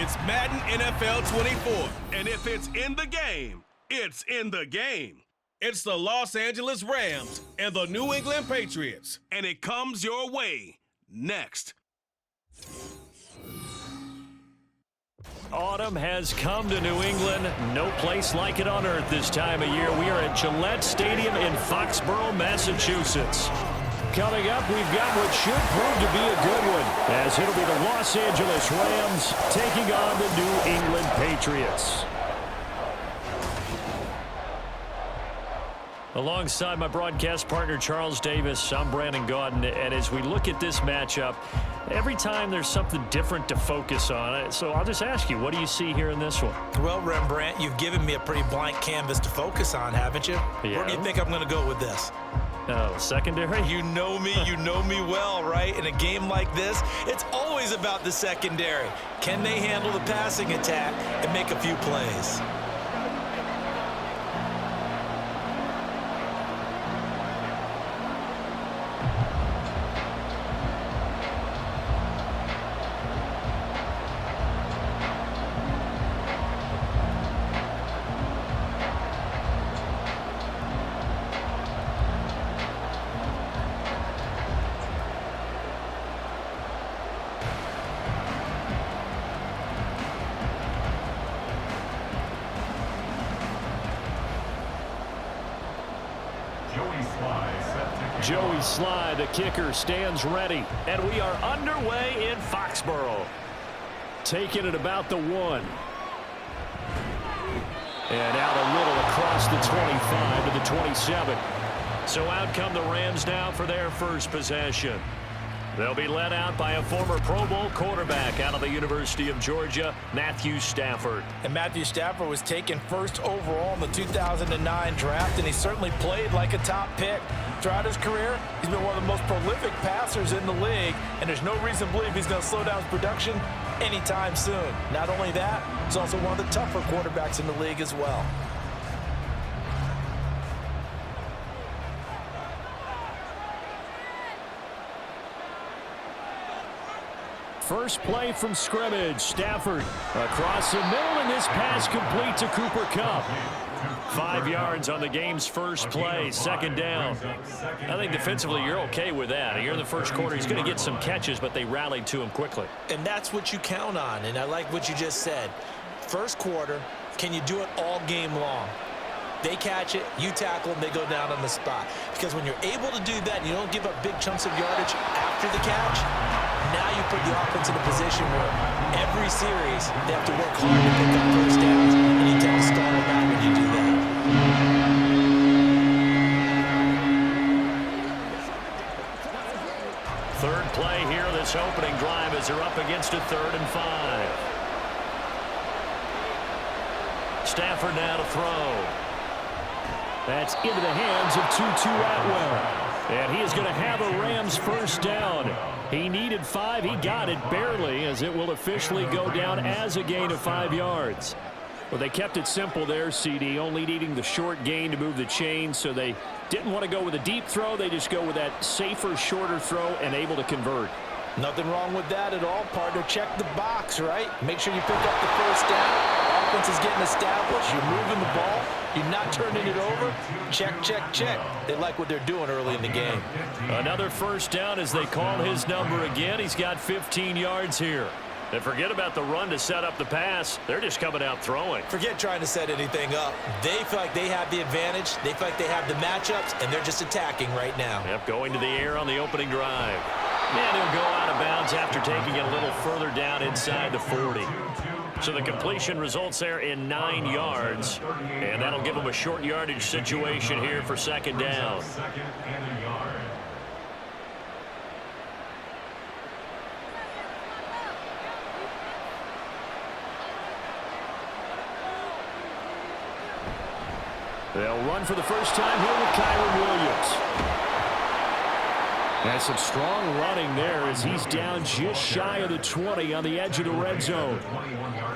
It's Madden NFL 24. And if it's in the game, it's in the game. It's the Los Angeles Rams and the New England Patriots. And it comes your way next. Autumn has come to New England. No place like it on earth this time of year. We are at Gillette Stadium in Foxborough, Massachusetts. Coming up, we've got what should prove to be a good one, as it'll be the Los Angeles Rams taking on the New England Patriots. Alongside my broadcast partner, Charles Davis, I'm Brandon Gaudin, and as we look at this matchup, every time there's something different to focus on. So I'll just ask you, what do you see here in this one? Well, Rembrandt, you've given me a pretty blank canvas to focus on, haven't you? Yeah. Where do you think I'm going to go with this? Oh, secondary? You know me well, right? In a game like this, it's always about the secondary. Can they handle the passing attack and make a few plays? Joey Sly, the kicker, stands ready, and we are underway in Foxborough. Taking it about the 1. And out a little across the 25 to the 27. So out come the Rams now for their first possession. They'll be led out by a former Pro Bowl quarterback out of the University of Georgia, Matthew Stafford. And Matthew Stafford was taken first overall in the 2009 draft, and he certainly played like a top pick. Throughout his career, he's been one of the most prolific passers in the league, and there's no reason to believe he's going to slow down his production anytime soon. Not only that, he's also one of the tougher quarterbacks in the league as well. First play from scrimmage. Stafford across the middle, and this pass complete to Cooper Kupp. 5 yards on the game's first play, second down. I think defensively you're okay with that. Here in the first quarter, he's going to get some catches, but they rallied to him quickly. And that's what you count on, and I like what you just said. First quarter, can you do it all game long? They catch it, you tackle them, they go down on the spot. Because when you're able to do that and you don't give up big chunks of yardage after the catch, now you put the offense in a position where every series they have to work hard to pick up first downs, and you tend to stall them out when you do that. Third play here, this opening drive as they're up against a 3rd and 5. Stafford now to throw. That's into the hands of Tutu Atwell. And he is going to have a Rams first down. He needed 5. He got it barely, as it will officially go down as a gain of 5 yards. Well, they kept it simple there, CD, only needing the short gain to move the chains, so they didn't want to go with a deep throw. They just go with that safer, shorter throw and able to convert. Nothing wrong with that at all, partner. Check the box, right? Make sure you pick up the first down. Offense is getting established. You're moving the ball. You're not turning it over. Check, check, check. They like what they're doing early in the game. Another first down as they call his number again. He's got 15 yards here. And forget about the run to set up the pass. They're just coming out throwing. Forget trying to set anything up. They feel like they have the advantage. They feel like they have the matchups, and they're just attacking right now. Yep, going to the air on the opening drive. And he'll go out of bounds after taking it a little further down inside the 40. So the completion results there in 9 yards. And that'll give them a short yardage situation here for second down. They'll run for the first time here with Kyren Williams. And some strong running there as he's down just shy of the 20 on the edge of the red zone.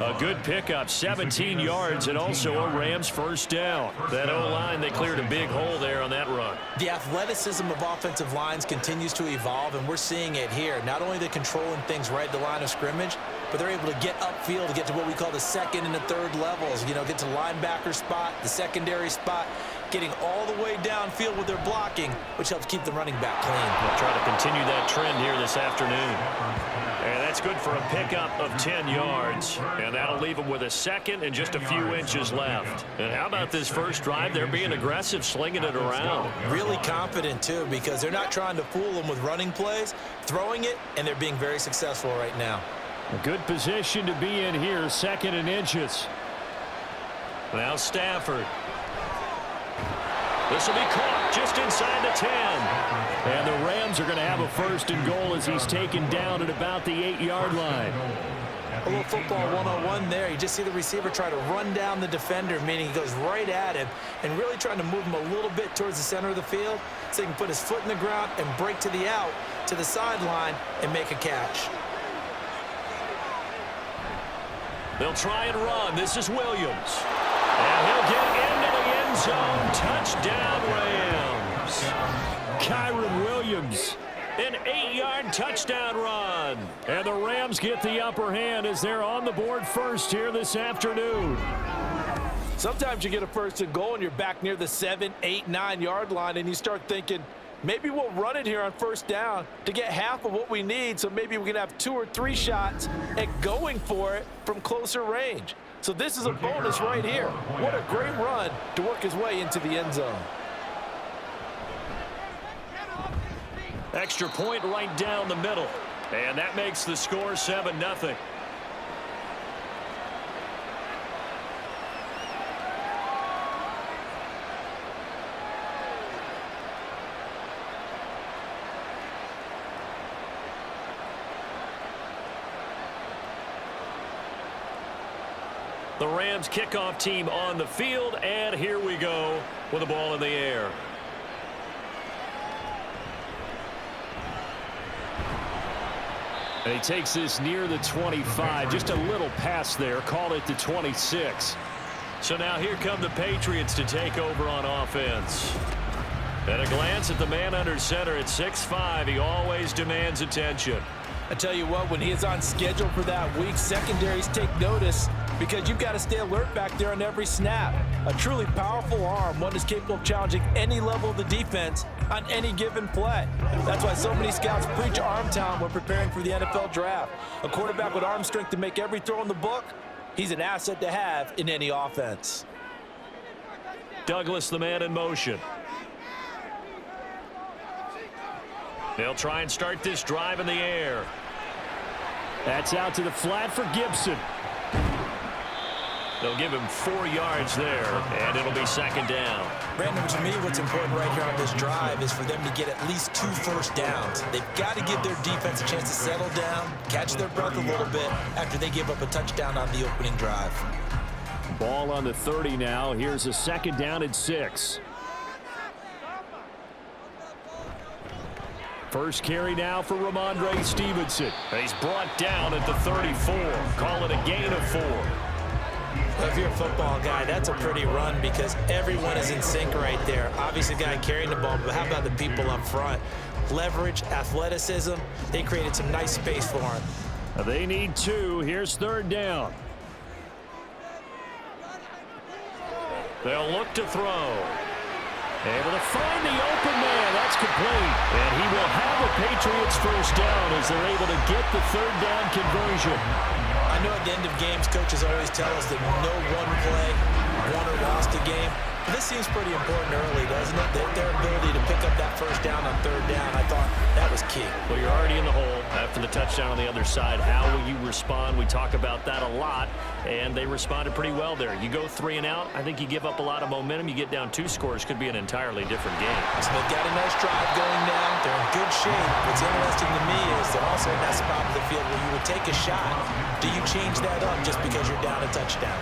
A good pickup, 17 yards, and also a Rams first down. That O-line, they cleared a big hole there on that run. The athleticism of offensive lines continues to evolve, and we're seeing it here. Not only are they controlling things right at the line of scrimmage, but they're able to get upfield to get to what we call the second and the third levels. You know, get to linebacker spot, the secondary spot, getting all the way downfield with their blocking, which helps keep the running back clean. They'll try to continue that trend here this afternoon. And that's good for a pickup of 10 yards. And that'll leave them with a second and just a few inches left. And how about this first drive? They're being aggressive, slinging it around. Really confident, too, because they're not trying to fool them with running plays, throwing it, and they're being very successful right now. A good position to be in here, second and inches. Now Stafford. This will be caught just inside the 10. And the Rams are going to have a first and goal as he's taken down at about the 8-yard line. A little football 101 there. You just see the receiver try to run down the defender, meaning he goes right at him and really trying to move him a little bit towards the center of the field so he can put his foot in the ground and break to the out, to the sideline, and make a catch. They'll try and run. This is Williams. And he'll get into the end zone. Touchdown, Rams. Kyron Williams, an 8-yard touchdown run. And the Rams get the upper hand as they're on the board first here this afternoon. Sometimes you get a first and goal and you're back near the 7, 8, 9-yard line and you start thinking, maybe we'll run it here on first down to get half of what we need, so maybe we can have 2 or 3 shots at going for it from closer range. So this is a bonus right here. What a great run to work his way into the end zone. Extra point right down the middle. And that makes the score 7-0. The Rams kickoff team on the field, and here we go with the ball in the air. And he takes this near the 25, just a little pass there, call it the 26. So now here come the Patriots to take over on offense. At a glance at the man under center at 6'5", he always demands attention. I tell you what, when he is on schedule for that week, secondaries take notice because you've got to stay alert back there on every snap. A truly powerful arm, one is capable of challenging any level of the defense on any given play. That's why so many scouts preach arm talent when preparing for the NFL draft. A quarterback with arm strength to make every throw in the book, he's an asset to have in any offense. Douglas, the man in motion. They'll try and start this drive in the air. That's out to the flat for Gibson. They'll give him 4 yards there, and it'll be second down. Brandon, to me, what's important right here on this drive is for them to get at least 2 first downs. They've got to give their defense a chance to settle down, catch their breath a little bit after they give up a touchdown on the opening drive. Ball on the 30 now. Here's a second down and 6. First carry now for Ramondre Stevenson. He's brought down at the 34. Call it a gain of 4. If you're a football guy, that's a pretty run because everyone is in sync right there. Obviously, the guy carrying the ball, but how about the people up front? Leverage, athleticism, they created some nice space for him. They need 2. Here's third down. They'll look to throw. Able to find the open man. That's complete. And he will have a Patriots first down as they're able to get the third down conversion. I know at the end of games, coaches always tell us that no one play won or lost a game. But this seems pretty important early, doesn't it? Their ability to pick up that first down on third down, I thought that was key. Well, you're already in the hole after the touchdown on the other side. How will you respond? We talk about that a lot, and they responded pretty well there. You go 3 and out, I think you give up a lot of momentum. You get down 2 scores, could be an entirely different game. So they've got a nice drive going now. They're in good shape. What's interesting to me is they're also in that spot of the field where you would take a shot. Do you change that up just because you're down a touchdown?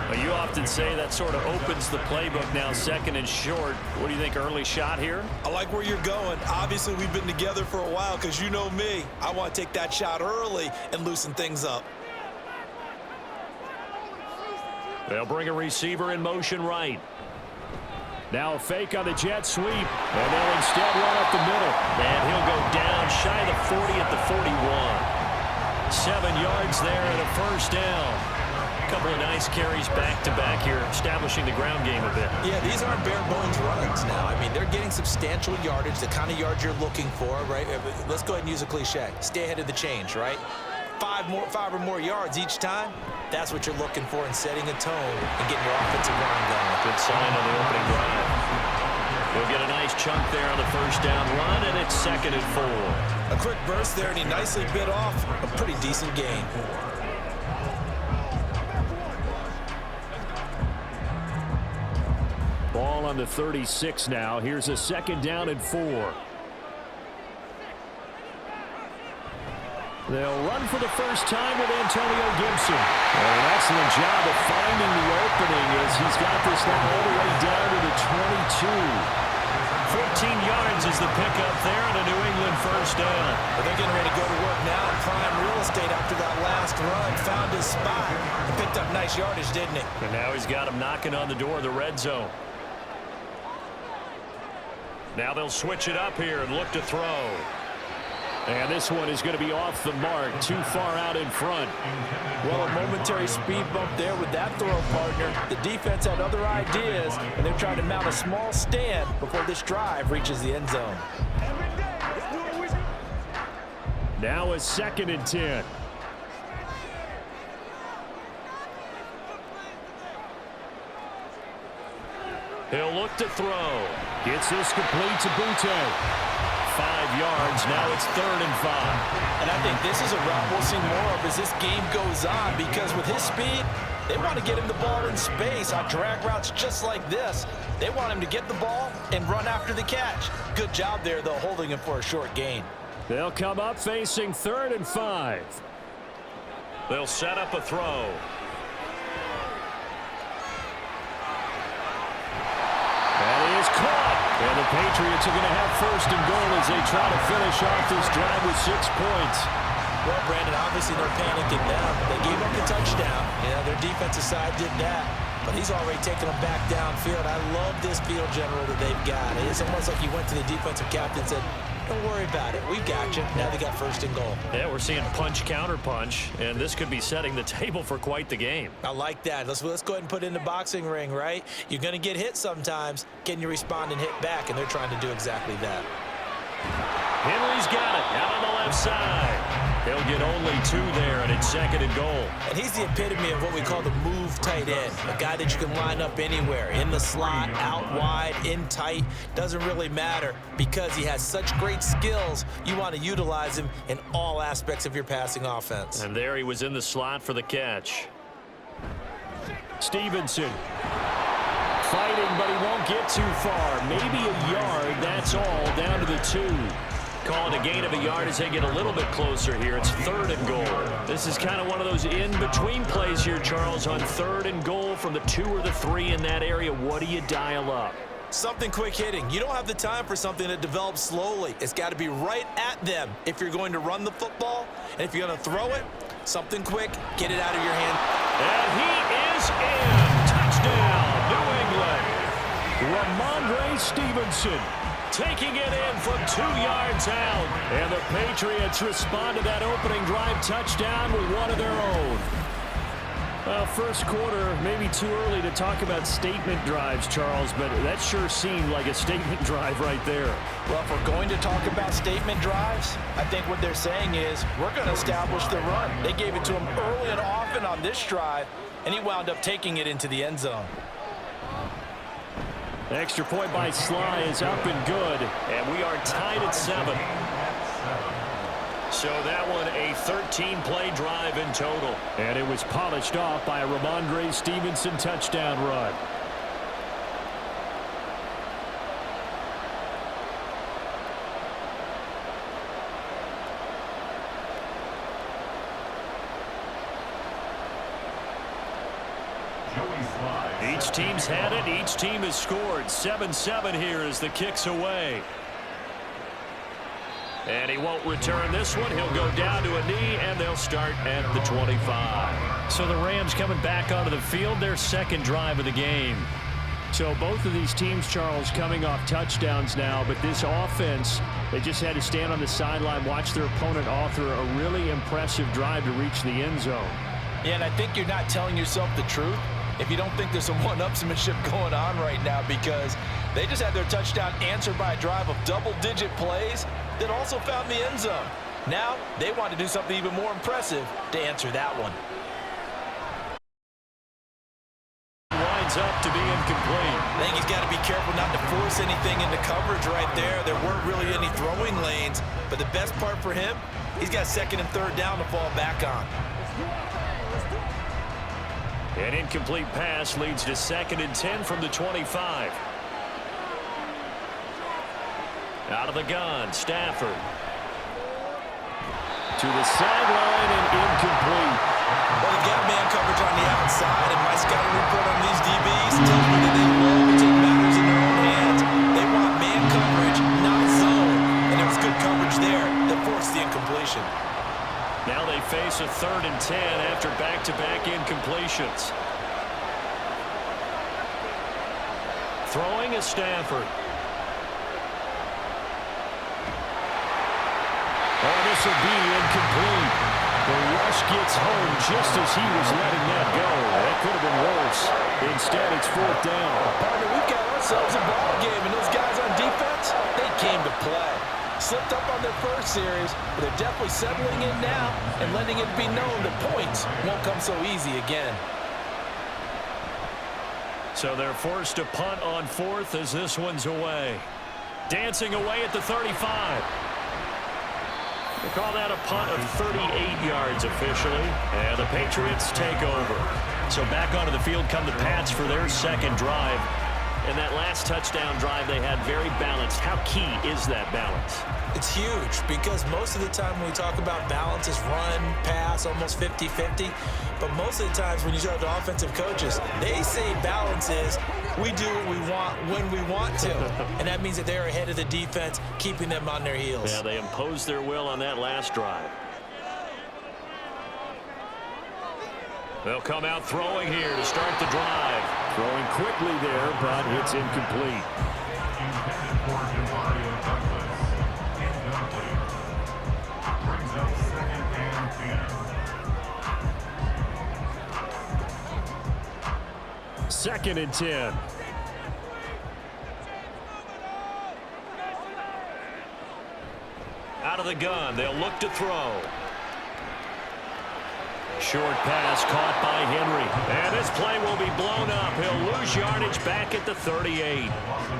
Well, you often say that sort of opens the playbook now, second and short. What do you think, early shot here? I like where you're going. Obviously, we've been together for a while because you know me. I want to take that shot early and loosen things up. They'll bring a receiver in motion right. Now a fake on the jet sweep, and they'll instead run up the middle. And he'll go down shy of the 40 at the 41. 7 yards there and a first down. A couple of nice carries back-to-back here, establishing the ground game a bit. Yeah, these aren't bare-bones runs now. I mean, they're getting substantial yardage, the kind of yards you're looking for, right? Let's go ahead and use a cliche. Stay ahead of the change, right? 5 or more yards each time, that's what you're looking for in setting a tone and getting your offensive line going. Good sign on the opening drive. He'll get a nice chunk there on the first down run, and it's 2nd and 4. A quick burst there, and he nicely bit off a pretty decent gain. Ball on the 36 now. Here's a 2nd down and 4. They'll run for the first time with Antonio Gibson. An excellent job of finding the opening as he's got this now all the way down to the 22. 14 yards is the pickup there and a New England first down. But they're getting ready to go to work now in prime real estate after that last run. Found his spot and picked up nice yardage, didn't he? And now he's got him knocking on the door of the red zone. Now they'll switch it up here and look to throw. And this one is going to be off the mark, too far out in front. Well, a momentary speed bump there with that throw partner. The defense had other ideas, and they're trying to mount a small stand before this drive reaches the end zone. Now a 2nd and 10. He'll look to throw. Gets this complete to Butte. 5 yards. Now it's 3rd and 5. And I think this is a route we'll see more of as this game goes on, because with his speed, they want to get him the ball in space on drag routes just like this. They want him to get the ball and run after the catch. Good job there, though, holding him for a short gain. They'll come up facing 3rd and 5. They'll set up a throw. That is caught. And the Patriots are going to have 1st and goal as they try to finish off this drive with 6 points. Well, Brandon, obviously they're panicking now. They gave up the touchdown. Their defensive side did that. But he's already taken them back downfield. I love this field general that they've got. It's almost like he went to the defensive captain and said, don't worry about it. We've got you. Now they got 1st and goal. Yeah, we're seeing punch, counter punch, and this could be setting the table for quite the game. I like that. Let's go ahead and put it in the boxing ring, right? You're going to get hit sometimes. Can you respond and hit back? And they're trying to do exactly that. Henry's got it out on the left side. He'll get only 2 there, and it's 2nd and goal. And he's the epitome of what we call the move tight end, a guy that you can line up anywhere, in the slot, out wide, in tight. Doesn't really matter because he has such great skills. You want to utilize him in all aspects of your passing offense. And there he was in the slot for the catch. Stevenson fighting, but he won't get too far. Maybe a yard, that's all, down to the 2. Calling a gain of a yard as they get a little bit closer here. It's 3rd and goal. This is kind of one of those in-between plays here, Charles, on 3rd and goal from the 2 or the 3 in that area. What do you dial up? Something quick hitting. You don't have the time for something that develops slowly. It's got to be right at them if you're going to run the football. And if you're going to throw it, something quick, get it out of your hand. And he is in. Touchdown, New England. Ramondre Stevenson taking it in from 2 yards out. And the Patriots respond to that opening drive touchdown with one of their own. First quarter, maybe too early to talk about statement drives, Charles, but that sure seemed like a statement drive right there. Well, if we're going to talk about statement drives, I think what they're saying is we're going to establish the run. They gave it to him early and often on this drive, and he wound up taking it into the end zone. Extra point by Sly is up and good, and we are tied at 7. So that one a 13-play drive in total. And it was polished off by a Ramondre Stevenson touchdown run. Each team's had it. Each team has scored. 7-7 here as the kick's away. And he won't return this one. He'll go down to a knee, and they'll start at the 25. So the Rams coming back onto the field, their second drive of the game. So both of these teams, Charles, coming off touchdowns now, but this offense, they just had to stand on the sideline, watch their opponent author a really impressive drive to reach the end zone. Yeah, and I think you're not telling yourself the truth if you don't think there's some one-upsmanship going on right now, because they just had their touchdown answered by a drive of double-digit plays that also found the end zone. Now they want to do something even more impressive to answer that one. Winds up to be incomplete. I think he's got to be careful not to force anything into coverage right there. There weren't really any throwing lanes, but the best part for him, he's got second and third down to fall back on. An incomplete pass leads to 2nd and 10 from the 25. Out of the gun, Stafford. To the sideline and incomplete. Well, they've got man coverage on the outside, and my scouting report on these DBs tells me that they love to take matters in their own hands. They want man coverage, not zone. And there was good coverage there that forced the incompletion. Now they face a 3rd and 10 after back-to-back incompletions. Throwing is Stafford. Oh, this will be incomplete. The rush gets home just as he was letting that go. That could have been worse. Instead, it's 4th down. Partner, we've got ourselves a ball game, and those guys on defense, they came to play. Slipped up on their first series, but they're definitely settling in now and letting it be known that points won't come so easy again. So they're forced to punt on 4th as this one's away. Dancing away at the 35. They call that a punt of 38 yards officially, and the Patriots take over. So back onto the field come the Pats for their second drive. And that last touchdown drive they had very balanced. How key is that balance? It's huge because most of the time when we talk about balance is run, pass, almost 50-50. But most of the times when you talk to offensive coaches, they say balance is we do what we want when we want to. And that means that they're ahead of the defense, keeping them on their heels. Yeah, they imposed their will on that last drive. They'll come out throwing here to start the drive. Throwing quickly there, but it's incomplete. Second and 10. Out of the gun, they'll look to throw. Short pass caught by Henry. And this play will be blown up. He'll lose yardage back at the 38.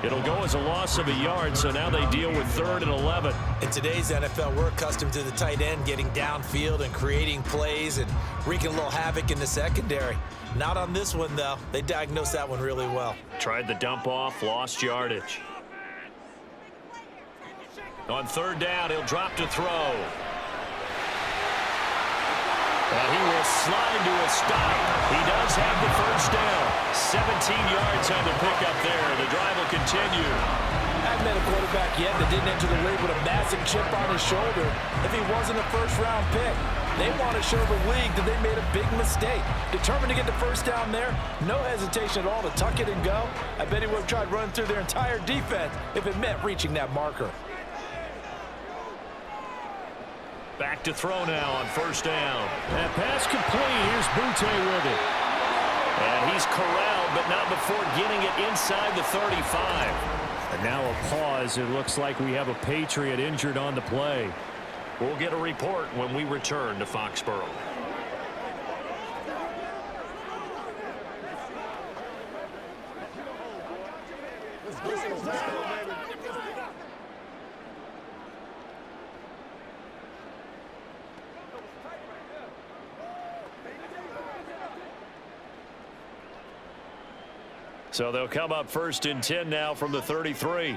It'll go as a loss of a yard, so now they deal with 3rd and 11. In today's NFL, we're accustomed to the tight end getting downfield and creating plays and wreaking a little havoc in the secondary. Not on this one, though. They diagnosed that one really well. Tried the dump off, lost yardage. On 3rd down, he'll drop to throw. And he will slide to a stop. He does have the first down. 17 yards on the pickup there. The drive will continue. I haven't met a quarterback yet that didn't enter the league with a massive chip on his shoulder if he wasn't a first-round pick. They want to show the league that they made a big mistake. Determined to get the first down there, no hesitation at all to tuck it and go. I bet he would have tried running through their entire defense if it meant reaching that marker. Back to throw now on 1st down. That pass complete. Here's Butte with it. And he's corralled, but not before getting it inside the 35. And now a pause. It looks like we have a Patriot injured on the play. We'll get a report when we return to Foxborough. So they'll come up 1st and 10 now from the 33.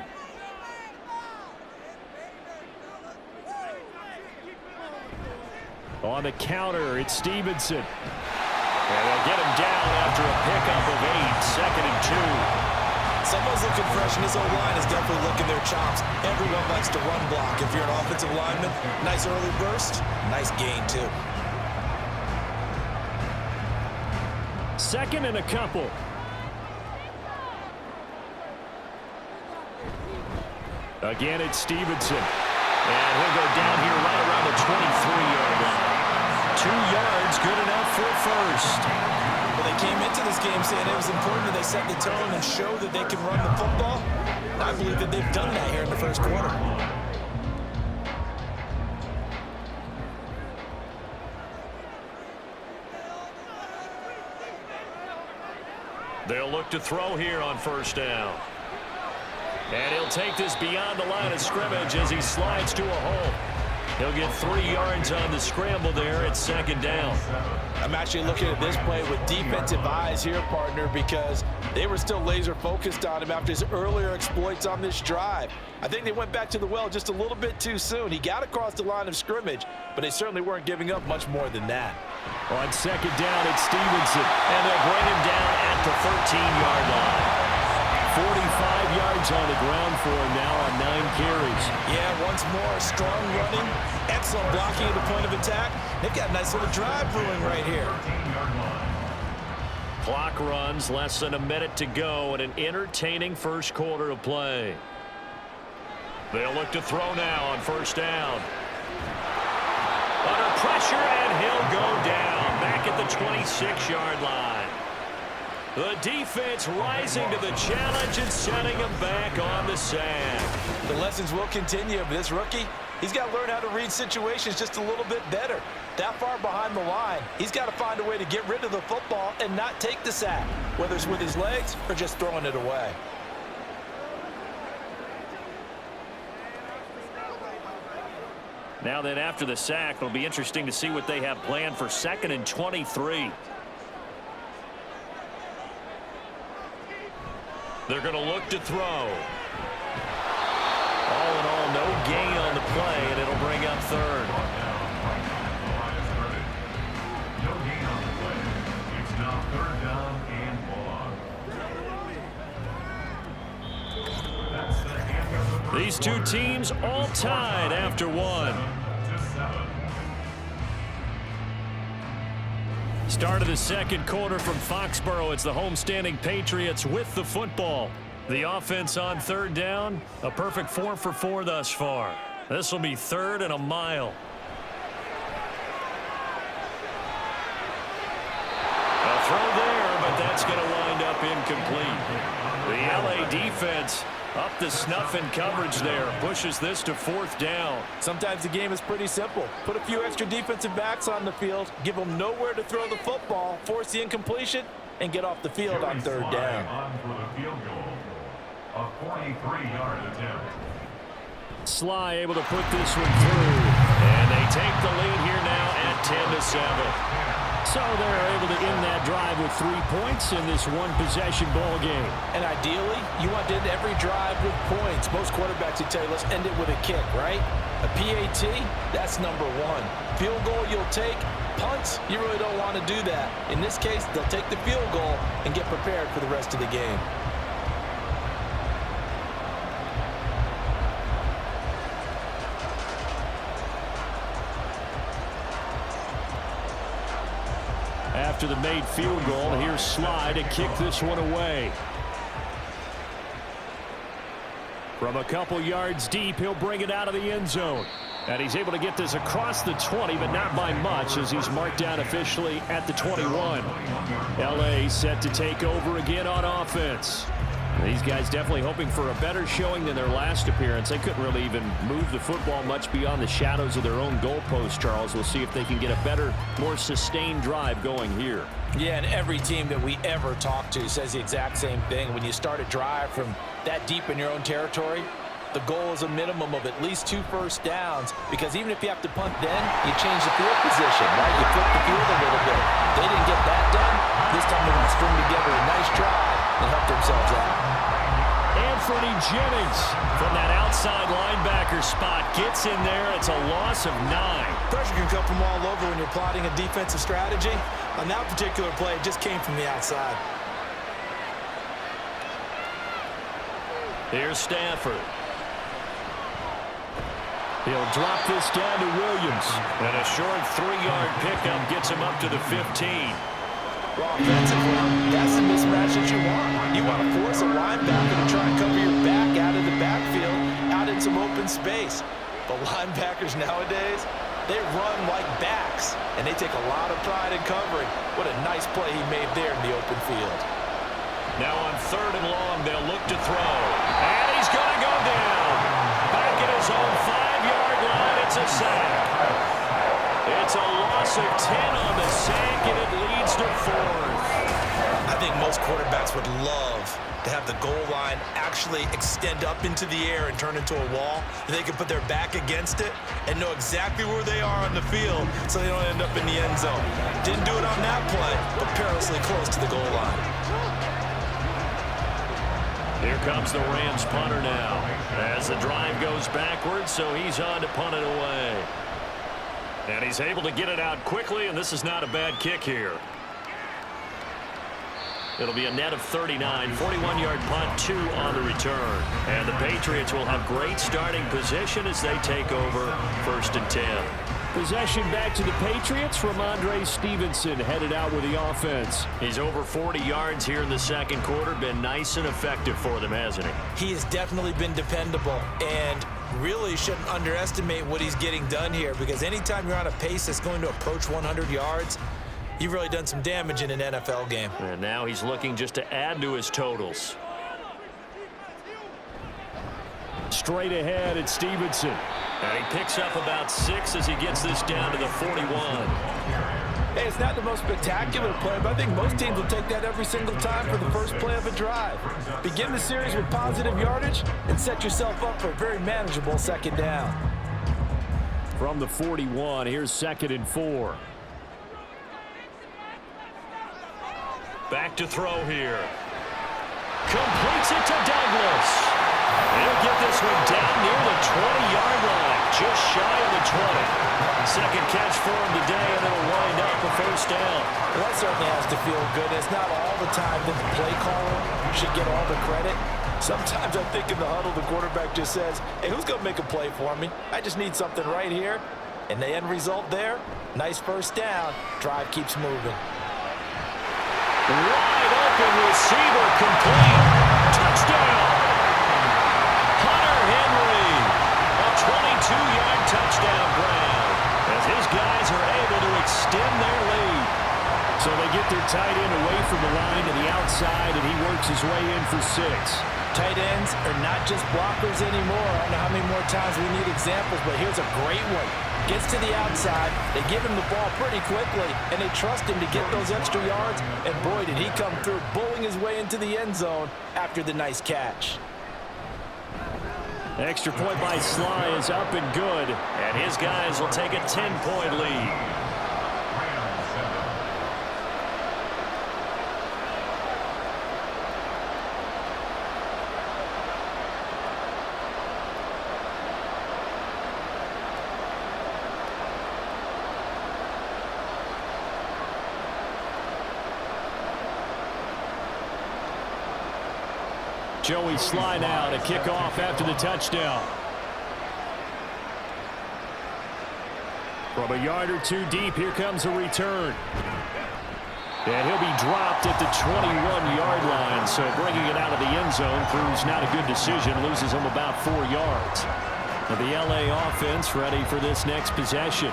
On the counter, it's Stevenson. And they'll get him down after a pickup of 8, 2nd and 2. Someone's looking fresh, and this O-line is definitely looking their chops. Everyone likes to run block. If you're an offensive lineman, nice early burst, nice gain, too. 2nd and a couple. Again, it's Stevenson. And he'll go down here right around the 23-yard line. 2 yards, good enough for first. Well, they came into this game saying it was important that they set the tone and show that they can run the football. I believe that they've done that here in the first quarter. They'll look to throw here on first down. And he'll take this beyond the line of scrimmage as he slides to a hole. He'll get 3 yards on the scramble there at second down. I'm actually looking at this play with defensive eyes here, partner, because they were still laser focused on him after his earlier exploits on this drive. I think they went back to the well just a little bit too soon. He got across the line of scrimmage, but they certainly weren't giving up much more than that. On second down, it's Stevenson, and they'll bring him down at the 13-yard line. 45 yards on the ground for him now on 9 carries. Yeah, once more, strong running, excellent blocking at the point of attack. They've got a nice little drive brewing right here. Clock runs, less than a minute to go, and an entertaining first quarter of play. They'll look to throw now on first down. Under pressure, and he'll go down back at the 26-yard line. The defense rising to the challenge and setting him back on the sack. The lessons will continue of this rookie. He's got to learn how to read situations just a little bit better. That far behind the line, he's got to find a way to get rid of the football and not take the sack, whether it's with his legs or just throwing it away. Now then, after the sack, it'll be interesting to see what they have planned for 2nd and 23. They're going to look to throw. All in all, no gain on the play, and it'll bring up third. No gain on the play. It's now 3rd down and 1. These two teams all tied after one. Start of the second quarter from Foxborough. It's the homestanding Patriots with the football. The offense on 3rd down, a perfect 4 for 4 thus far. This will be 3rd and a mile. A throw there, but that's going to wind up incomplete. The LA defense up the snuff in coverage there. Pushes this to 4th down. Sometimes the game is pretty simple. Put a few extra defensive backs on the field, give them nowhere to throw the football, force the incompletion, and get off the field on 3rd down. On for the field goal. A 43-yard attempt. Sly able to put this one through. And they take the lead here now at 10-7. So they're able to end that drive with 3 points in this one-possession ball game. And ideally, you want to end every drive with points. Most quarterbacks would tell you, let's end it with a kick, right? A PAT, that's number 1. Field goal you'll take. Punts, you really don't want to do that. In this case, they'll take the field goal and get prepared for the rest of the game. After the made field goal, here's Sly to kick this one away. From a couple yards deep, he'll bring it out of the end zone. And he's able to get this across the 20, but not by much, as he's marked down officially at the 21. LA set to take over again on offense. These guys definitely hoping for a better showing than their last appearance. They couldn't really even move the football much beyond the shadows of their own goalpost, Charles. We'll see if they can get a better, more sustained drive going here. Yeah, and every team that we ever talk to says the exact same thing. When you start a drive from that deep in your own territory, the goal is a minimum of at least 2 first downs, because even if you have to punt then, you change the field position, right? You flip the field a little bit. They didn't get that done. This time they're going to string together a nice drive and help themselves out. Anthony Jennings from that outside linebacker spot gets in there. It's a loss of 9. Pressure can come from all over when you're plotting a defensive strategy. On that particular play, it just came from the outside. Here's Stafford. He'll drop this down to Williams. And a short 3-yard pickup gets him up to the 15. Well, offensively, that's the mismatch that you want. You want to force a linebacker to try and cover your back out of the backfield, out of some open space. But linebackers nowadays, they run like backs, and they take a lot of pride in covering. What a nice play he made there in the open field. Now on 3rd and long, they'll look to throw. And he's going to go down. Back at his own 5-yard line, it's a sack. It's a loss of 10 on the sack, and it leads to 4th. I think most quarterbacks would love to have the goal line actually extend up into the air and turn into a wall. They can put their back against it and know exactly where they are on the field so they don't end up in the end zone. Didn't do it on that play, but perilously close to the goal line. Here comes the Rams punter now as the drive goes backwards, so he's on to punt it away. And he's able to get it out quickly, and this is not a bad kick here. It'll be a net of 39, 41-yard punt, 2 on the return. And the Patriots will have great starting position as they take over 1st and 10. Possession back to the Patriots. Ramondre Stevenson headed out with the offense. He's over 40 yards here in the 2nd quarter. Been nice and effective for them, hasn't he? He has definitely been dependable, and really shouldn't underestimate what he's getting done here, because anytime you're on a pace that's going to approach 100 yards, you've really done some damage in an NFL game. And now he's looking just to add to his totals. Straight ahead, it's Stevenson. And he picks up about 6 as he gets this down to the 41. Hey, it's not the most spectacular play, but I think most teams will take that every single time for the first play of a drive. Begin the series with positive yardage and set yourself up for a very manageable 2nd down. From the 41, here's 2nd and 4. Back to throw here. Completes it to Douglas. He'll get this one down near the 20-yard line, just shy of the 20. 2nd catch for him today, and it'll wind up a 1st down. Well, that certainly has to feel good. It's not all the time that the play caller should get all the credit. Sometimes I think in the huddle, the quarterback just says, hey, who's going to make a play for me? I just need something right here. And the end result there, nice 1st down. Drive keeps moving. Wide open receiver, complete. Touchdown. Hunter Henry, a 22-yard touchdown grab as his guys are able to extend their lead. So they get their tight end away from the line to the outside, and he works his way in for 6. Tight ends are not just blockers anymore. I don't know how many more times we need examples, but here's a great one. Gets to the outside, they give him the ball pretty quickly, and they trust him to get those extra yards, and boy, did he come through, bowling his way into the end zone after the nice catch. Extra point by Sly is up and good. And his guys will take a 10-point lead. Joey Sly now to kick off after the touchdown. From a yard or 2 deep, here comes a return. And he'll be dropped at the 21-yard line, so bringing it out of the end zone proves not a good decision, loses him about 4 yards. Now the LA offense ready for this next possession.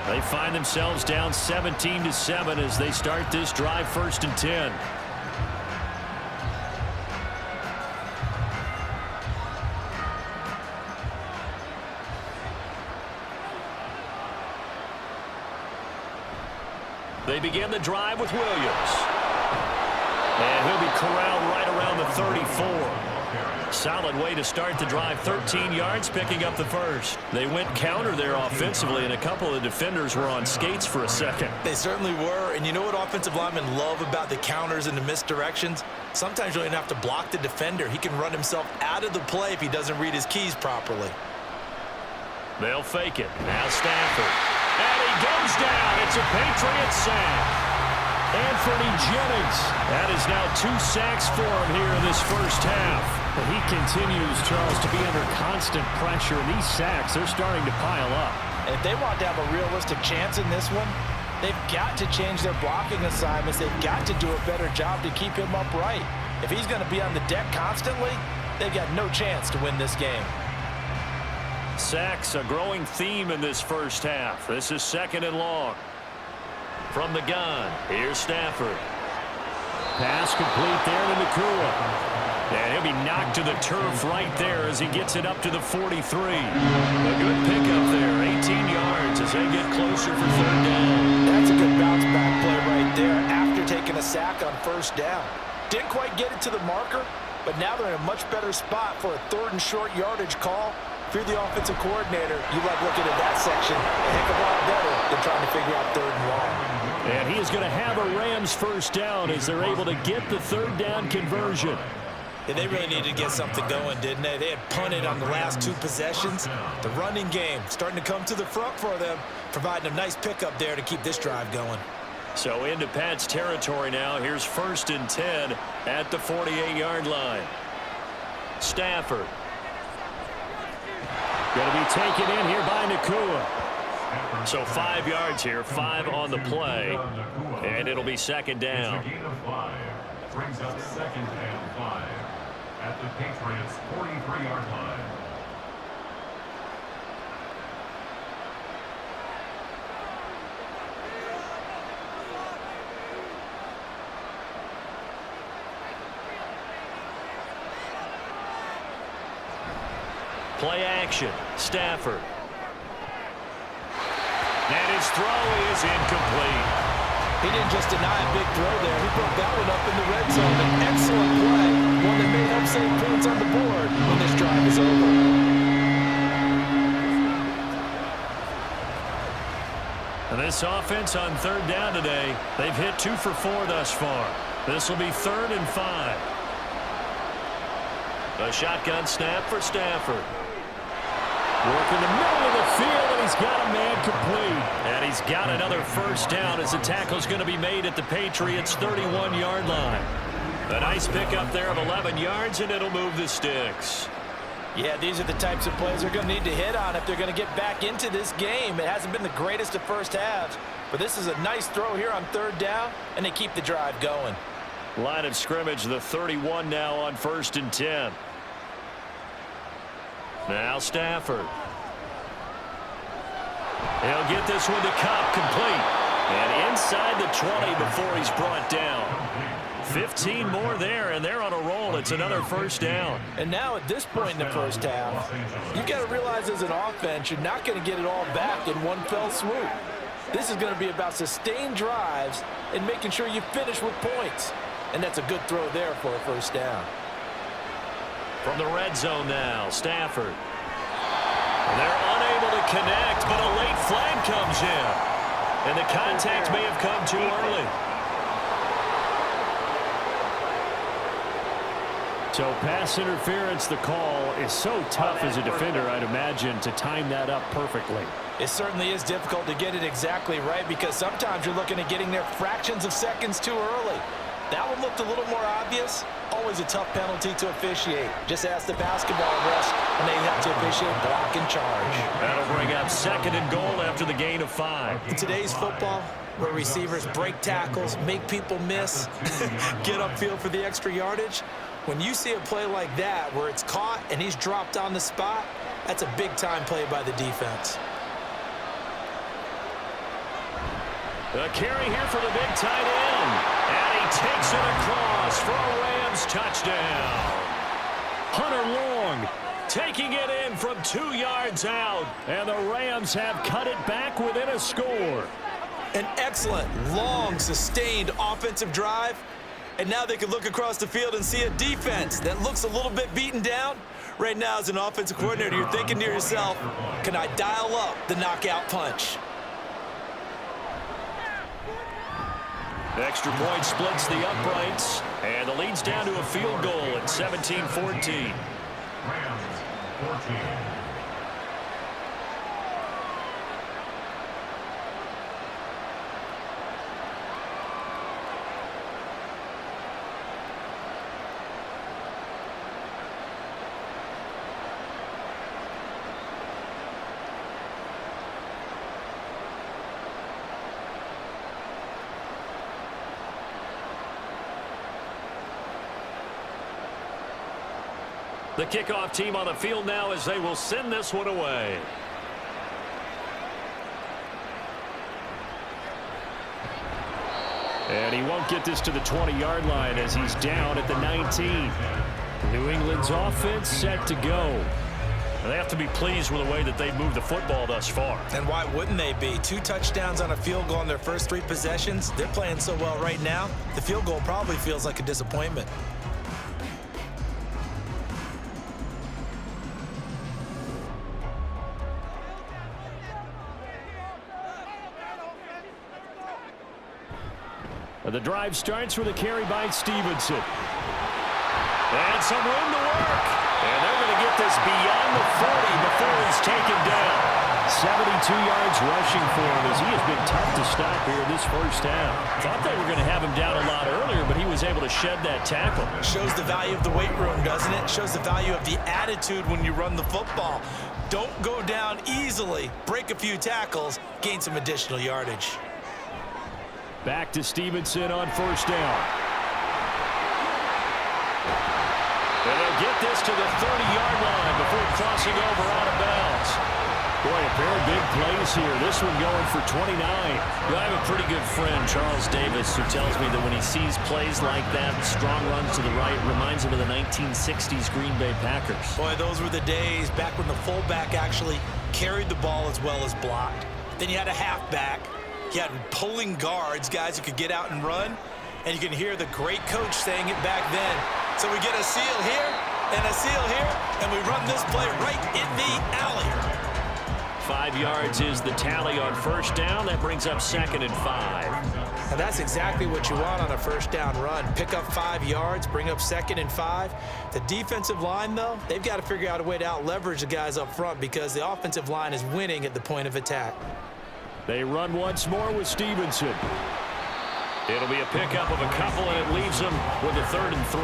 They find themselves down 17-7 as they start this drive 1st and 10. They begin the drive with Williams. And he'll be corralled right around the 34. Solid way to start the drive. 13 yards, picking up the 1st. They went counter there offensively, and a couple of defenders were on skates for a second. They certainly were, and you know what offensive linemen love about the counters and the misdirections? Sometimes you don't even have to block the defender. He can run himself out of the play if he doesn't read his keys properly. They'll fake it. Now Stafford. And he goes down. It's a Patriots sack. Anthony Jennings. That is now 2 sacks for him here in this 1st half. But he continues, Charles, to be under constant pressure. And these sacks, they're starting to pile up. And if they want to have a realistic chance in this one, they've got to change their blocking assignments. They've got to do a better job to keep him upright. If he's going to be on the deck constantly, they've got no chance to win this game. Sacks, a growing theme in this first half. This is 2nd and long. From the gun, here's Stafford. Pass complete there to Nakua. And he'll be knocked to the turf right there as he gets it up to the 43. A good pickup there, 18 yards as they get closer for 3rd down. That's a good bounce back play right there after taking a sack on 1st down. Didn't quite get it to the marker, but now they're in a much better spot for a 3rd and short yardage call. If you're the offensive coordinator, you like looking at that section a heck of a lot better than trying to figure out 3rd and long. And he is going to have a Rams 1st down as they're able to get the 3rd down conversion. Yeah, they really needed to get something going, didn't they? They had punted on the last 2 possessions. The running game starting to come to the front for them, providing a nice pickup there to keep this drive going. So into Pat's territory now. Here's 1st and 10 at the 48-yard line. Stafford. Going to be taken in here by Nakua. So 5 yards here, 5 on the play, and it'll be 2nd down. It's a gain of 5. Brings up 2nd and 5 at the Patriots' 43-yard line. Play action. Stafford. And his throw is incomplete. He didn't just deny a big throw there. He broke that one up in the red zone. An excellent play. One that may help save points on the board when this drive is over. And this offense on 3rd down today, they've hit 2 for 4 thus far. This will be 3rd and 5. A shotgun snap for Stafford. Work in the middle of the field, and he's got a man complete. And he's got another 1st down as the tackle's going to be made at the Patriots' 31-yard line. A nice pickup there of 11 yards, and it'll move the sticks. Yeah, these are the types of plays they're going to need to hit on if they're going to get back into this game. It hasn't been the greatest of first halves, but this is a nice throw here on 3rd down, and they keep the drive going. Line of scrimmage, the 31 now on 1st and 10. Now Stafford. He'll get this one to Cobb complete. And inside the 20 before he's brought down. 15 more there, and they're on a roll. It's another 1st down. And now at this point in the first half, you've got to realize as an offense, you're not going to get it all back in one fell swoop. This is going to be about sustained drives and making sure you finish with points. And that's a good throw there for a 1st down. From the red zone now, Stafford. They're unable to connect, but a late flag comes in. And the contact may have come too early. So pass interference, the call is so tough as a defender, I'd imagine, to time that up perfectly. It certainly is difficult to get it exactly right because sometimes you're looking at getting there fractions of seconds too early. That one looked a little more obvious. Always a tough penalty to officiate. Just ask the basketball refs when they have to officiate block and charge. That'll bring up 2nd and goal after the gain of 5. In today's football, where receivers break tackles, make people miss, get upfield for the extra yardage, when you see a play like that where it's caught and he's dropped on the spot, that's a big-time play by the defense. The carry here for the big tight end. And he takes it across for a Rams touchdown. Hunter Long taking it in from 2 yards out. And the Rams have cut it back within a score. An excellent, long, sustained offensive drive. And now they can look across the field and see a defense that looks a little bit beaten down. Right now, as an offensive coordinator, you're thinking to yourself, can I dial up the knockout punch? Extra point splits the uprights, and the lead's down to a field goal at 17-14. Rams 14. The kickoff team on the field now as they will send this one away. And he won't get this to the 20-yard line as he's down at the 19. New England's offense set to go. They have to be pleased with the way that they've moved the football thus far. And why wouldn't they be? 2 touchdowns on a field goal in their first 3 possessions. They're playing so well right now, the field goal probably feels like a disappointment. The drive starts with a carry by Stevenson. And some room to work. And they're going to get this beyond the 40 before he's taken down. 72 yards rushing for him as he has been tough to stop here this first half. Thought they were going to have him down a lot earlier, but he was able to shed that tackle. Shows the value of the weight room, doesn't it? Shows the value of the attitude when you run the football. Don't go down easily. Break a few tackles. Gain some additional yardage. Back to Stevenson on first down. And they'll get this to the 30-yard line before crossing over out of bounds. Boy, a pair of big plays here. This one going for 29. I have a pretty good friend, Charles Davis, who tells me that when he sees plays like that, strong runs to the right, reminds him of the 1960s Green Bay Packers. Boy, those were the days back when the fullback actually carried the ball as well as blocked. Then you had a halfback. You had pulling guards, guys who could get out and run. And you can hear the great coach saying it back then. So we get a seal here and a seal here, and we run this play right in the alley. 5 yards is the tally on first down. That brings up 2nd and 5. And that's exactly what you want on a first down run. Pick up 5 yards, bring up 2nd and 5. The defensive line, though, they've got to figure out a way to out-leverage the guys up front because the offensive line is winning at the point of attack. They run once more with Stevenson. It'll be a pickup of a couple, and it leaves them with a 3rd and 3.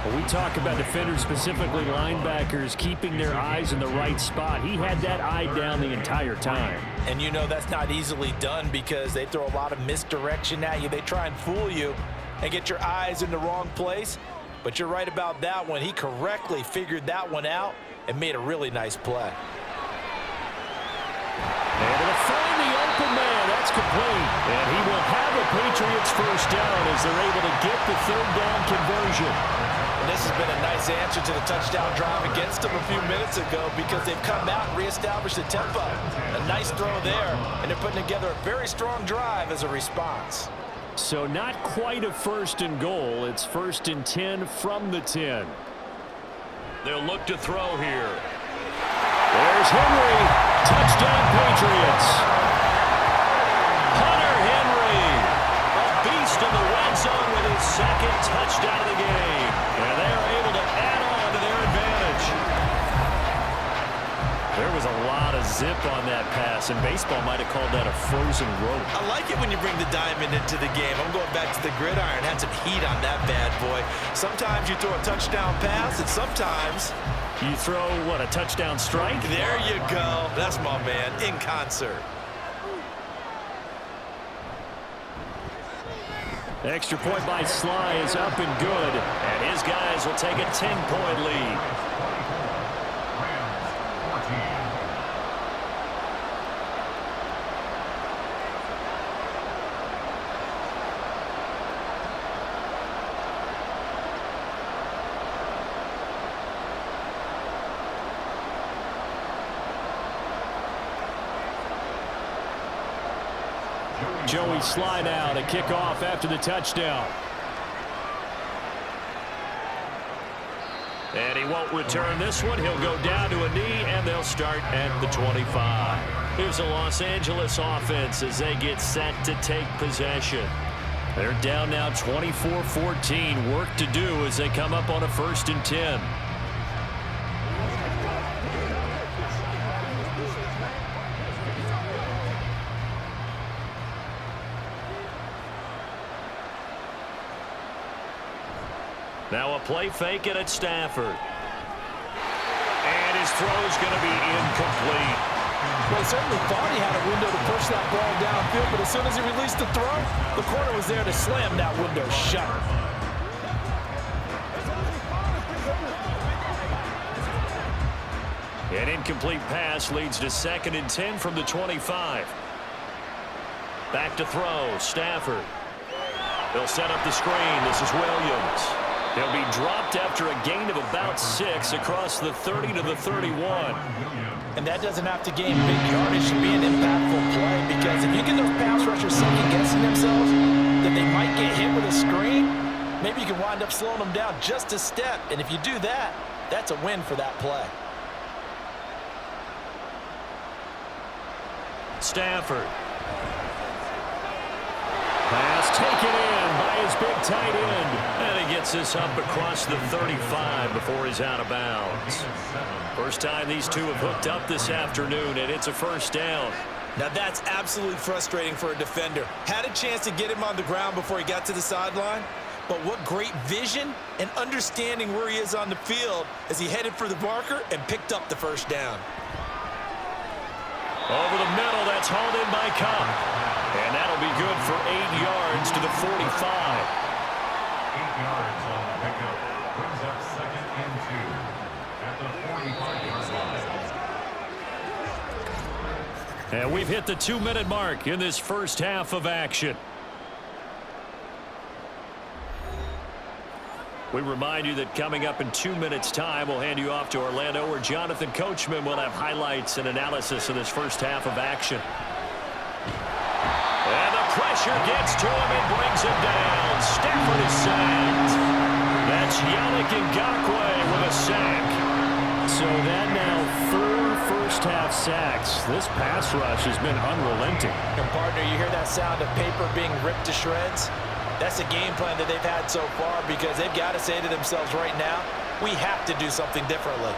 When we talk about defenders, specifically linebackers, keeping their eyes in the right spot, he had that eye down the entire time. And you know that's not easily done because they throw a lot of misdirection at you. They try and fool you and get your eyes in the wrong place. But you're right about that one. He correctly figured that one out and made a really nice play. Able to find the open man. That's complete. And he will have a Patriots first down as they're able to get the 3rd down conversion. And this has been a nice answer to the touchdown drive against them a few minutes ago because they've come out and reestablished the tempo. A nice throw there, and they're putting together a very strong drive as a response. So not quite a 1st and goal. It's 1st and 10 from the 10. They'll look to throw here. There's Henry. Touchdown, Patriots. Hunter Henry, a beast in the red zone with his 2nd touchdown of the game. And they are able to add on to their advantage. There was a lot of zip on that pass, and baseball might have called that a frozen rope. I like it when you bring the diamond into the game. I'm going back to the gridiron. Had some heat on that bad boy. Sometimes you throw a touchdown pass, and sometimes you throw, what, a touchdown strike? There you go. That's my man, in concert. The extra point by Sly is up and good, and his guys will take a 10-point lead. Joey Sly now to kick off after the touchdown. And he won't return this one. He'll go down to a knee, and they'll start at the 25. Here's the Los Angeles offense as they get set to take possession. They're down now 24-14. Work to do as they come up on a 1st and 10. Now a play fake it at Stafford. And his throw's going to be incomplete. Well, he certainly thought he had a window to push that ball downfield, but as soon as he released the throw, the corner was there to slam that window shut. An incomplete pass leads to 2nd and 10 from the 25. Back to throw, Stafford. They'll set up the screen. This is Williams. He'll be dropped after a gain of about 6 across the 30 to the 31. And that doesn't have to gain big yardage to be an impactful play, because if you get those pass rushers second-guessing themselves, that they might get hit with a screen, maybe you can wind up slowing them down just a step. And if you do that, that's a win for that play. Stafford. Pass taken in by his big tight end. And he gets this up across the 35 before he's out of bounds. First time these two have hooked up this afternoon, and it's a first down. Now that's absolutely frustrating for a defender. Had a chance to get him on the ground before he got to the sideline, but what great vision and understanding where he is on the field as he headed for the marker and picked up the first down. Over the middle, that's hauled in by Cup. And that'll be good for 8 yards to the 45. 8 yards on the pickup. Brings up 2nd and 2 at the 45-yard line. And we've hit the 2-minute mark in this first half of action. We remind you that coming up in 2 minutes' time, we'll hand you off to Orlando, where Jonathan Coachman will have highlights and analysis of this first half of action. And the pressure gets to him and brings him down. Stafford is sacked. That's Yannick Ngakoue with a sack. So that now 4 first-half sacks. This pass rush has been unrelenting. And partner, you hear that sound of paper being ripped to shreds? That's a game plan that they've had so far, because they've got to say to themselves right now, we have to do something differently.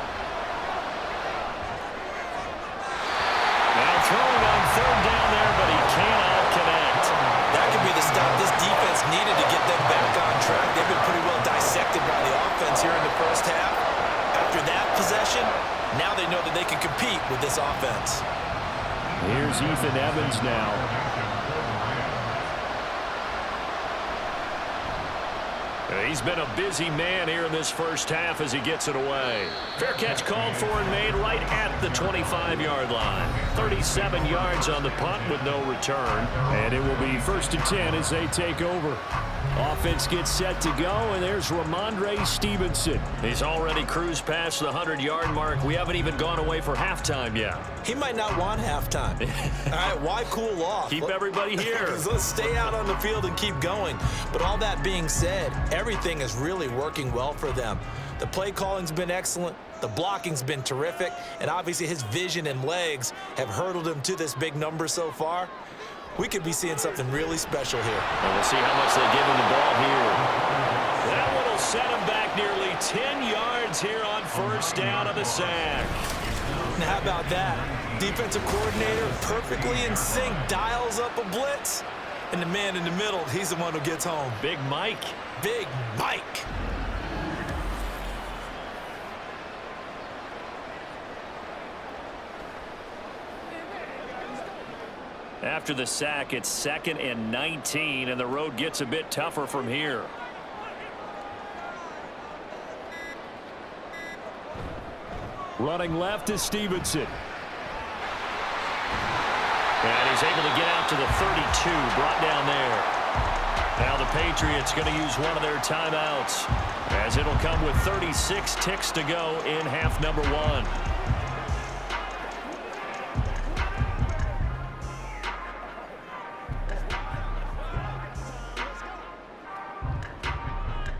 Now throwing on 3rd down there, but he cannot connect. That could be the stop this defense needed to get them back on track. They've been pretty well dissected by the offense here in the first half. After that possession, now they know that they can compete with this offense. Here's Ethan Evans now. He's been a busy man here in this first half as he gets it away. Fair catch called for and made right at the 25-yard line. 37 yards on the punt with no return. And it will be 1st and 10 as they take over. Offense gets set to go, and there's Ramondre Stevenson. He's already cruised past the 100-yard mark. We haven't even gone away for halftime yet. He might not want halftime. All right, why cool off? Keep everybody here. Let's stay out on the field and keep going. But all that being said, everything is really working well for them. The play calling's been excellent. The blocking's been terrific. And obviously his vision and legs have hurdled him to this big number so far. We could be seeing something really special here. And we'll see how much they give him the ball here. That one will set him back nearly 10 yards here on 1st down of the sack. Now how about that? Defensive coordinator perfectly in sync, dials up a blitz. And the man in the middle, he's the one who gets home. Big Mike. Big Mike. After the sack, it's 2nd and 19, and the road gets a bit tougher from here. Running left is Stevenson. And he's able to get out to the 32, brought down there. Now the Patriots going to use one of their timeouts, as it'll come with 36 ticks to go in half number 1.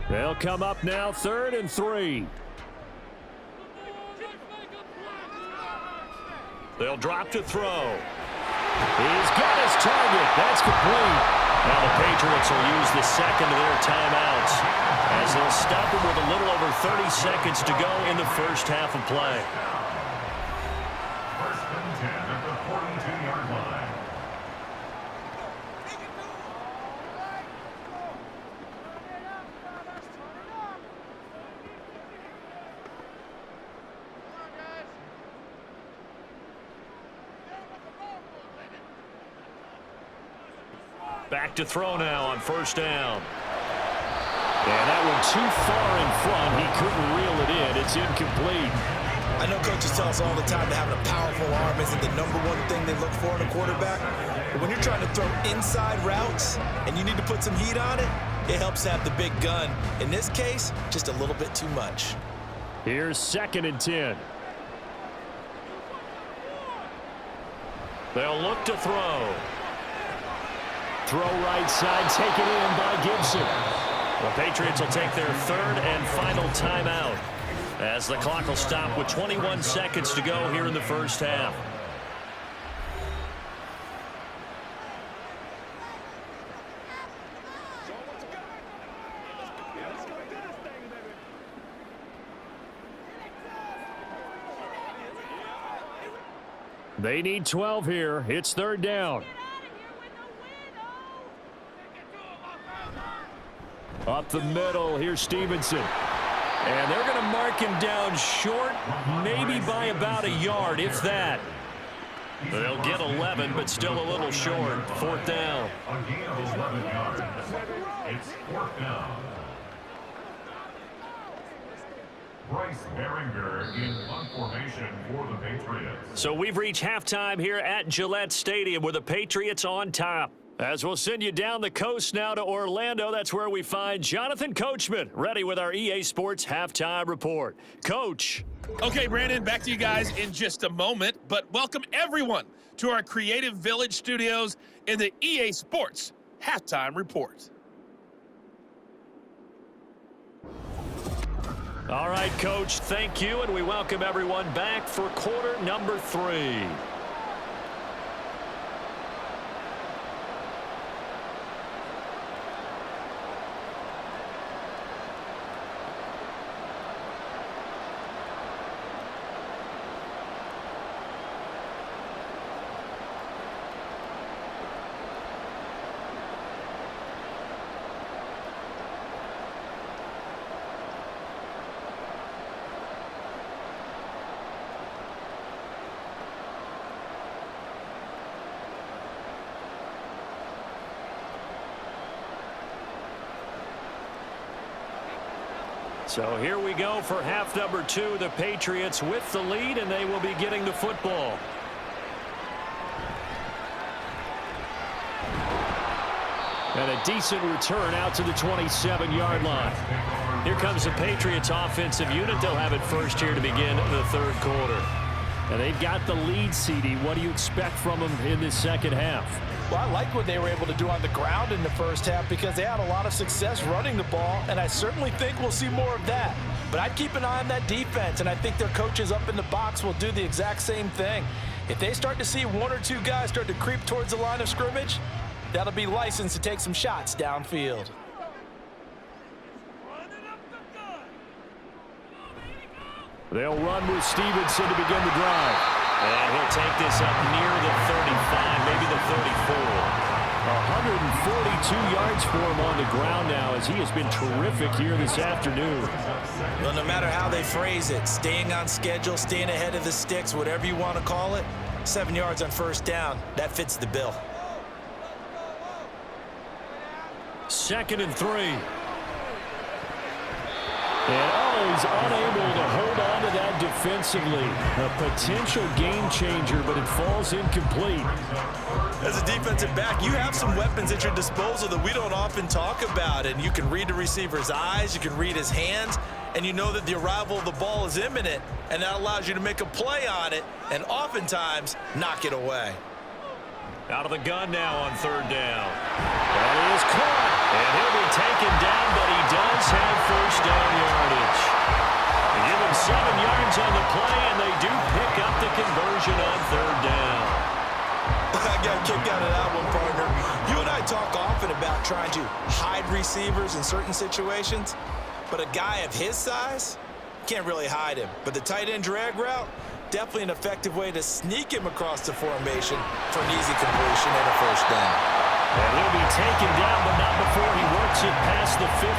They'll come up now 3rd and 3. They'll drop to throw. He's got his target. That's complete. Now the Patriots will use the 2nd of their timeouts, as they'll stop him with a little over 30 seconds to go in the first half of play. 1st and 10 at the 42-yard line. Back to throw now on 1st down. And that one too far in front. He couldn't reel it in. It's incomplete. I know coaches tell us all the time that having a powerful arm isn't the #1 thing they look for in a quarterback. But when you're trying to throw inside routes and you need to put some heat on it, it helps to have the big gun. In this case, just a little bit too much. Here's 2nd and 10. They'll look to throw. Throw right side, taken in by Gibson. The Patriots will take their 3rd and final timeout as the clock will stop with 21 seconds to go here in the first half. They need 12 here. It's 3rd down. Up the middle, here's Stevenson. And they're going to mark him down short, maybe by about a yard, if that. They'll get 11, but still a little short. 4th down. A gain of 11 yards. It's 4th down. Bryce Behringer in punt formation for the Patriots. So we've reached halftime here at Gillette Stadium with the Patriots on top. As we'll send you down the coast now to Orlando, that's where we find Jonathan Coachman, ready with our EA Sports Halftime Report. Coach. Okay, Brandon, back to you guys in just a moment, but welcome everyone to our Creative Village studios in the EA Sports Halftime Report. All right, Coach, thank you, and we welcome everyone back for quarter number 3. So here we go for half number 2. The Patriots with the lead, and they will be getting the football. And a decent return out to the 27-yard line. Here comes the Patriots offensive unit. They'll have it first here to begin the 3rd quarter. And they've got the lead, CD. What do you expect from them in this second half? Well, I like what they were able to do on the ground in the first half because they had a lot of success running the ball, and I certainly think we'll see more of that. But I'd keep an eye on that defense, and I think their coaches up in the box will do the exact same thing. If they start to see 1 or 2 guys start to creep towards the line of scrimmage, that'll be licensed to take some shots downfield. They'll run with Stevenson to begin the drive. And he'll take this up near the 35, maybe the 34. 142 yards for him on the ground now as he has been terrific here this afternoon. Well, no matter how they phrase it, staying on schedule, staying ahead of the sticks, whatever you want to call it, 7 yards on 1st down, that fits the bill. 2nd and 3. And he's unable to hold on to that defensively. A potential game changer, but it falls incomplete. As a defensive back, you have some weapons at your disposal that we don't often talk about. And you can read the receiver's eyes, you can read his hands, and you know that the arrival of the ball is imminent, and that allows you to make a play on it and oftentimes knock it away. Out of the gun now on 3rd down. That is caught. And he'll be taken down, but he does have 1st down yardage. They give him 7 yards on the play, and they do pick up the conversion on 3rd down. I got kicked out of that one, partner. You and I talk often about trying to hide receivers in certain situations, but a guy of his size can't really hide him. But the tight end drag route, definitely an effective way to sneak him across the formation for an easy completion and a 1st down. And he'll be taken down, but not before he works it past the 50.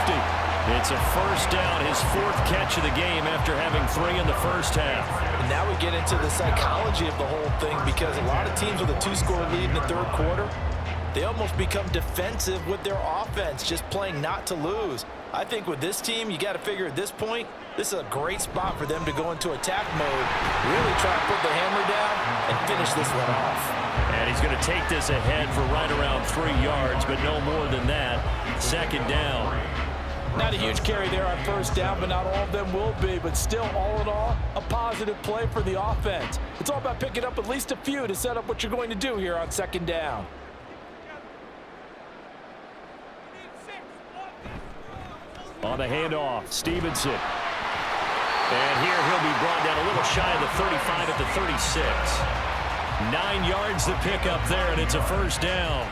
It's a 1st down, his 4th catch of the game after having 3 in the first half. And now we get into the psychology of the whole thing because a lot of teams with a 2-score lead in the 3rd quarter, they almost become defensive with their offense, just playing not to lose. I think with this team, you got to figure at this point, this is a great spot for them to go into attack mode, really try to put the hammer down and finish this one off. And he's going to take this ahead for right around 3 yards, but no more than that. Second down. Not a huge carry there on first down, but not all of them will be. But still, all in all, a positive play for the offense. It's all about picking up at least a few to set up what you're going to do here on second down. On the handoff, Stevenson. And here he'll be brought down a little shy of the 35 at the 36. 9 yards to pick up there, and it's a first down.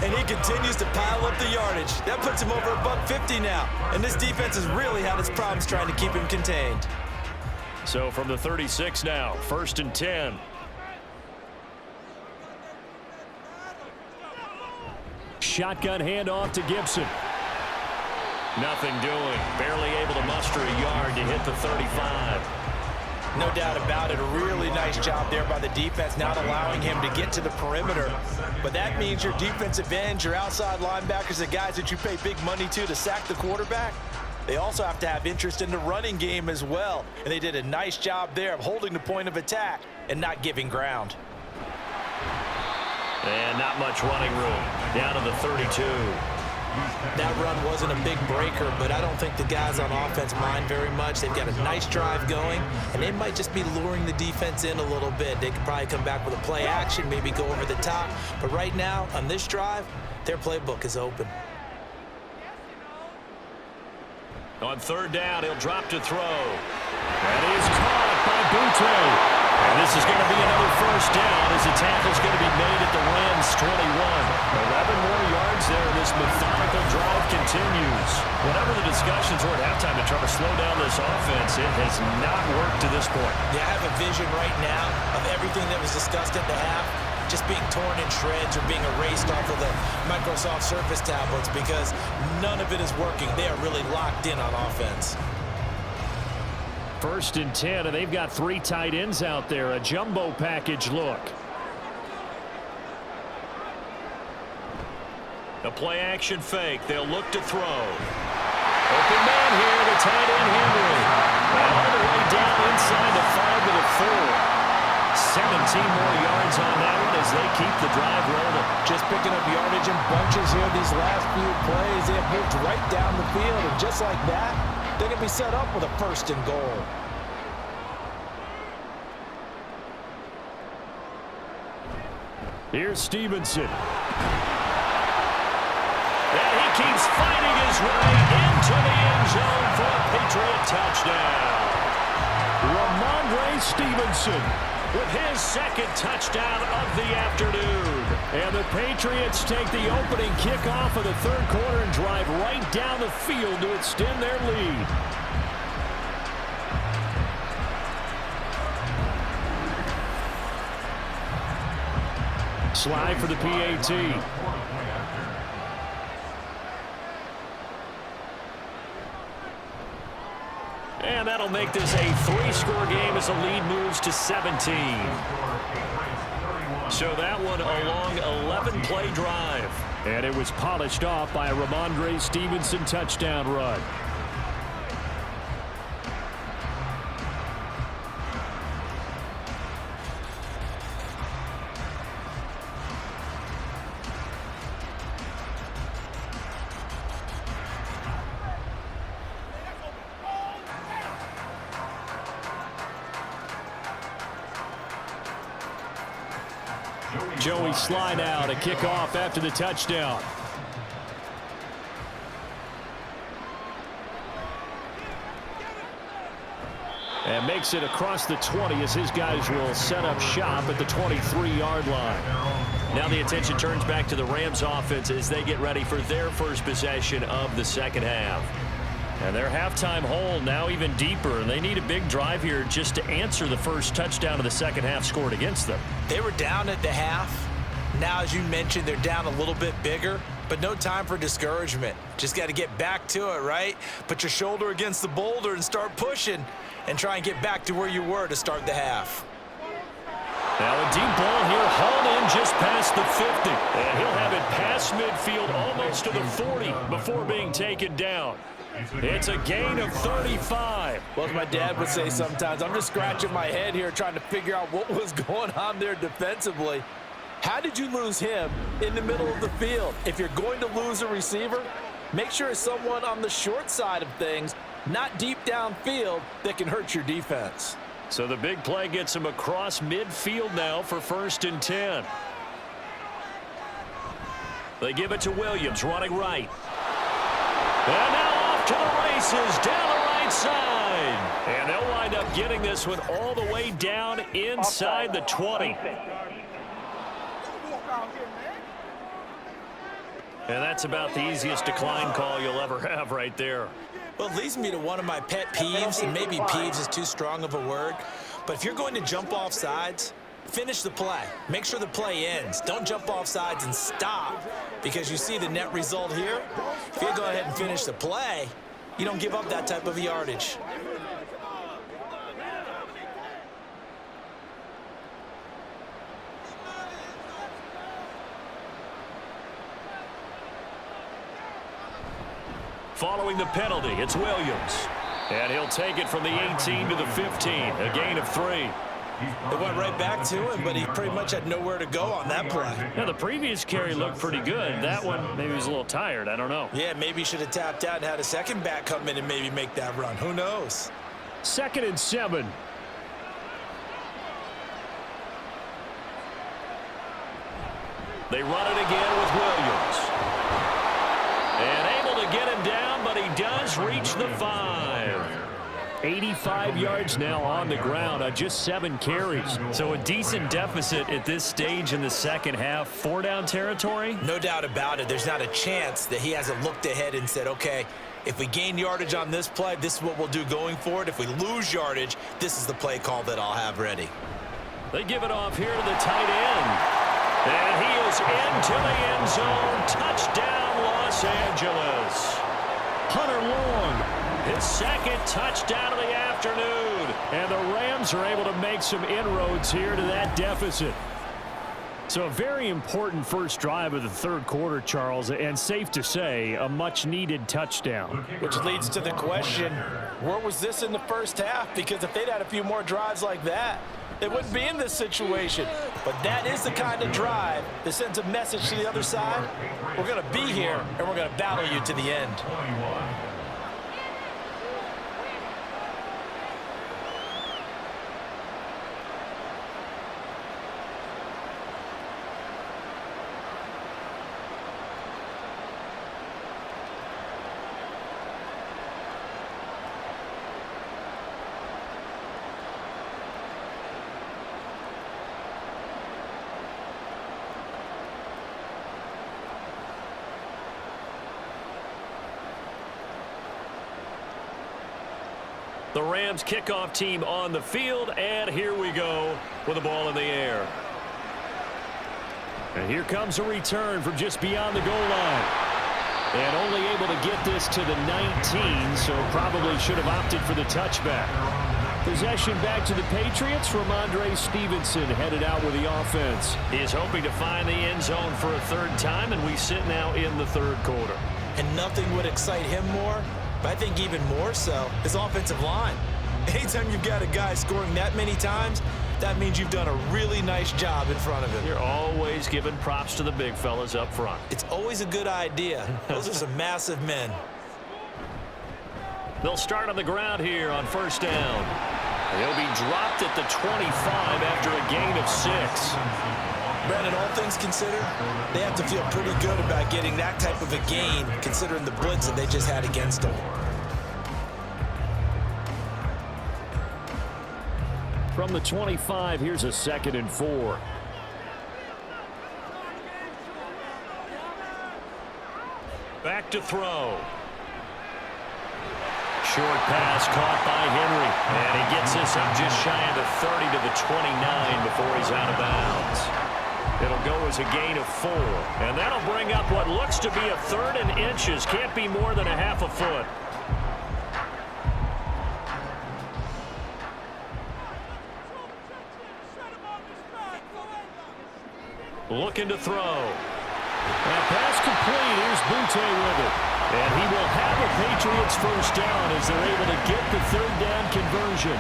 And he continues to pile up the yardage. That puts him over $150 now. And this defense has really had its problems trying to keep him contained. So from the 36 now, 1st and 10. Shotgun handoff to Gibson. Nothing doing. Barely able to muster a yard to hit the 35. No doubt about it. A really nice job there by the defense, not allowing him to get to the perimeter. But that means your defensive ends, your outside linebackers, the guys that you pay big money to sack the quarterback, they also have to have interest in the running game as well. And they did a nice job there of holding the point of attack and not giving ground. And not much running room. Down to the 32. That run wasn't a big breaker, but I don't think the guys on offense mind very much. They've got a nice drive going, and they might just be luring the defense in a little bit. They could probably come back with a play action, maybe go over the top. But right now, on this drive, their playbook is open. On 3rd down, he'll drop to throw. That is caught by Butte. And this is going to be another first down as the tackle's going to be made at the Rams' 21. 11 more yards there. This methodical drive continues. Whatever the discussions were at halftime to try to slow down this offense, it has not worked to this point. Yeah, I have a vision right now of everything that was discussed at the half just being torn in shreds or being erased off of the Microsoft Surface tablets because none of it is working. They are really locked in on offense. 1st and 10, and they've got 3 tight ends out there. A jumbo package look. A play action fake. They'll look to throw. Open man here, the tight end Henry. And all the way down inside the 5 to the 4. 17 more yards on that one as they keep the drive rolling. Just picking up yardage in bunches here these last few plays. They have moved right down the field, and just like that, they're going to be set up with a 1st and goal. Here's Stevenson. And he keeps fighting his way into the end zone for a Patriot touchdown. Ramondre Stevenson with his 2nd touchdown of the afternoon. And the Patriots take the opening kickoff of the 3rd quarter and drive right down the field to extend their lead. Slide for the PAT. And that'll make this a 3-score game as the lead moves to 17. So that one a long 11-play drive. And it was polished off by a Ramondre Stevenson touchdown run. Joey slide out, a kickoff after the touchdown. And makes it across the 20 as his guys will set up shop at the 23-yard line. Now the attention turns back to the Rams offense as they get ready for their first possession of the 2nd half. And their halftime hole now even deeper. They need a big drive here just to answer the first touchdown of the 2nd half scored against them. They were down at the half. Now, as you mentioned, they're down a little bit bigger, but no time for discouragement. Just got to get back to it, right? Put your shoulder against the boulder and start pushing and try and get back to where you were to start the half. Now a deep ball here, hauled in just past the 50. And he'll have it past midfield almost to the 40 before being taken down. It's a gain of 35. Well, as my dad would say sometimes, I'm just scratching my head here trying to figure out what was going on there defensively. How did you lose him in the middle of the field? If you're going to lose a receiver, make sure it's someone on the short side of things, not deep downfield, that can hurt your defense. So the big play gets him across midfield now for 1st and 10. They give it to Williams, running right. And now off to the races, down the right side. And they'll wind up getting this one all the way down inside the 20. And that's about the easiest decline call you'll ever have right there. Well, it leads me to one of my pet peeves, and maybe peeves is too strong of a word, but if you're going to jump off sides, finish the play. Make sure the play ends. Don't jump off sides and stop, because you see the net result here. If you go ahead and finish the play, you don't give up that type of yardage. Following the penalty, it's Williams. And he'll take it from the 18 to the 15, a gain of 3. It went right back to him, but he pretty much had nowhere to go on that play. Yeah, the previous carry looked pretty good. That one, maybe he was a little tired. I don't know. Yeah, maybe he should have tapped out and had a second back come in and maybe make that run. Who knows? 2nd and 7. They run it again with Williams. And able to get him down, but he does reach the 5. 85 yards now on the ground on just 7 carries. So a decent deficit at this stage in the second half. 4-down territory? No doubt about it. There's not a chance that he hasn't looked ahead and said, okay, if we gain yardage on this play, this is what we'll do going forward. If we lose yardage, this is the play call that I'll have ready. They give it off here to the tight end. And he is into the end zone. Touchdown, Los Angeles. Hunter Long, his 2nd touchdown of the afternoon. And the Rams are able to make some inroads here to that deficit. So a very important first drive of the 3rd quarter, Charles, and safe to say, a much-needed touchdown. Which leads to the question, where was this in the first half? Because if they'd had a few more drives like that, they wouldn't be in this situation. But that is the kind of drive that sends a message to the other side. We're going to be here, and we're going to battle you to the end. The Rams kickoff team on the field, and here we go with the ball in the air. And here comes a return from just beyond the goal line. And only able to get this to the 19, so probably should have opted for the touchback. Possession back to the Patriots. Ramondre Stevenson headed out with the offense. He is hoping to find the end zone for a 3rd time, and we sit now in the 3rd quarter. And nothing would excite him more, but I think even more so, his offensive line. Anytime you've got a guy scoring that many times, that means you've done a really nice job in front of him. You're always giving props to the big fellas up front. It's always a good idea. Those are some massive men. They'll start on the ground here on 1st down. He'll be dropped at the 25 after a gain of 6. Brandon, all things considered, they have to feel pretty good about getting that type of a gain, considering the blitz that they just had against them. From the 25, here's a 2nd and 4. Back to throw. Short pass caught by Henry. And he gets this up just shy of the 30 to the 29 before he's out of bounds. It'll go as a gain of 4. And that'll bring up what looks to be a 3rd and inches. Can't be more than a half a foot. Looking to throw. That pass complete. Here's Butte with it. And he will have a Patriots first down as they're able to get the third down conversion.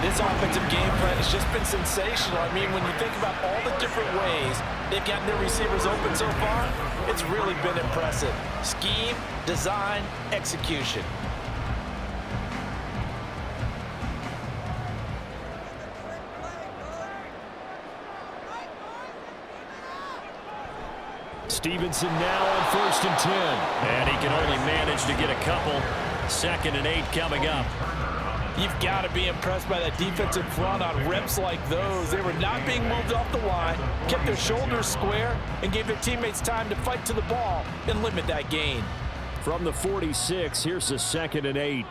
This offensive game plan has just been sensational. I mean, when you think about all the different ways they've gotten their receivers open so far, it's really been impressive. Scheme, design, execution. Stevenson now on 1st and 10. And he can only manage to get a couple. 2nd and 8 coming up. You've got to be impressed by that defensive front on reps like those. They were not being moved off the line, kept their shoulders square, and gave their teammates time to fight to the ball and limit that gain. From the 46, here's the 2nd and 8.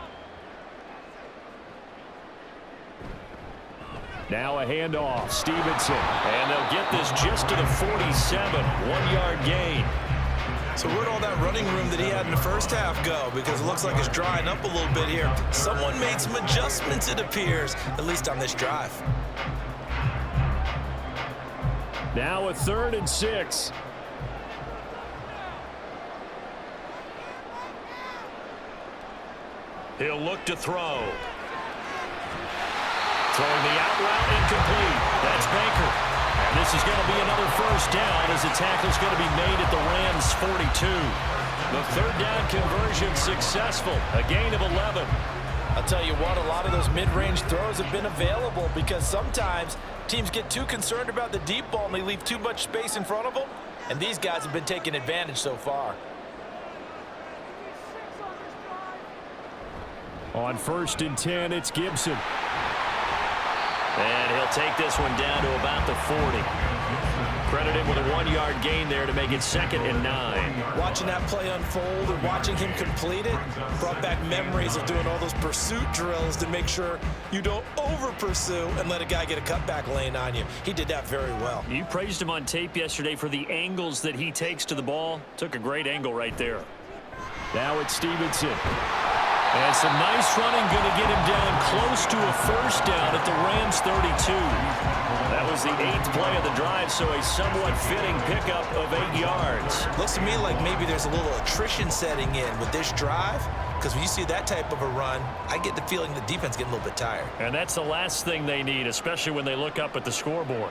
Now a handoff. Stevenson. And they'll get this just to the 47. 1-yard gain. So where'd all that running room that he had in the first half go? Because it looks like it's drying up a little bit here. Someone made some adjustments, it appears, at least on this drive. Now a 3rd and 6. He'll look to throw. Throwing the out route, incomplete. That's Baker. And this is going to be another first down as the tackle's going to be made at the Rams' 42. The third down conversion successful. A gain of 11. I'll tell you what, a lot of those mid-range throws have been available because sometimes teams get too concerned about the deep ball and they leave too much space in front of them. And these guys have been taking advantage so far. On 1st and 10, it's Gibson. And he'll take this one down to about the 40. Credit him with a 1-yard gain there to make it 2nd and 9. Watching that play unfold and watching him complete it brought back memories of doing all those pursuit drills to make sure you don't over-pursue and let a guy get a cutback lane on you. He did that very well. You praised him on tape yesterday for the angles that he takes to the ball. Took a great angle right there. Now it's Stevenson. And some nice running, going to get him down close to a first down at the Rams' 32. That was the 8th play of the drive, so a somewhat fitting pickup of 8 yards. Looks to me like maybe there's a little attrition setting in with this drive, because when you see that type of a run, I get the feeling the defense getting a little bit tired. And that's the last thing they need, especially when they look up at the scoreboard.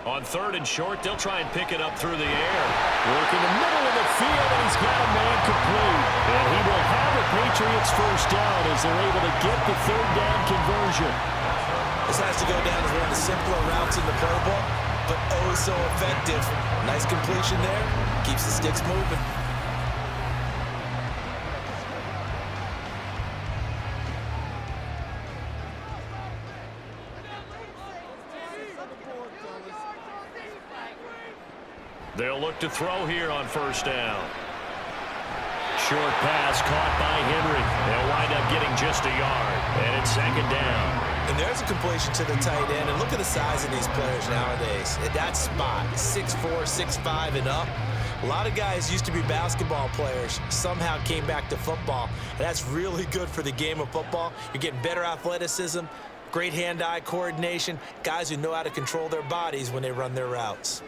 On 3rd and short, they'll try and pick it up through the air. Working the middle of the field, and he's got a man complete. And he will have a Patriots first down as they're able to get the third down conversion. This has to go down as one of the simpler routes in the playbook, but oh so effective. Nice completion there. Keeps the sticks moving. They'll look to throw here on 1st down. Short pass caught by Henry. They'll wind up getting just a yard, and it's 2nd down. And there's a completion to the tight end. And look at the size of these players nowadays. At that spot, 6'4", 6'5", and up. A lot of guys used to be basketball players, somehow came back to football. And that's really good for the game of football. You're getting better athleticism, great hand-eye coordination, guys who know how to control their bodies when they run their routes.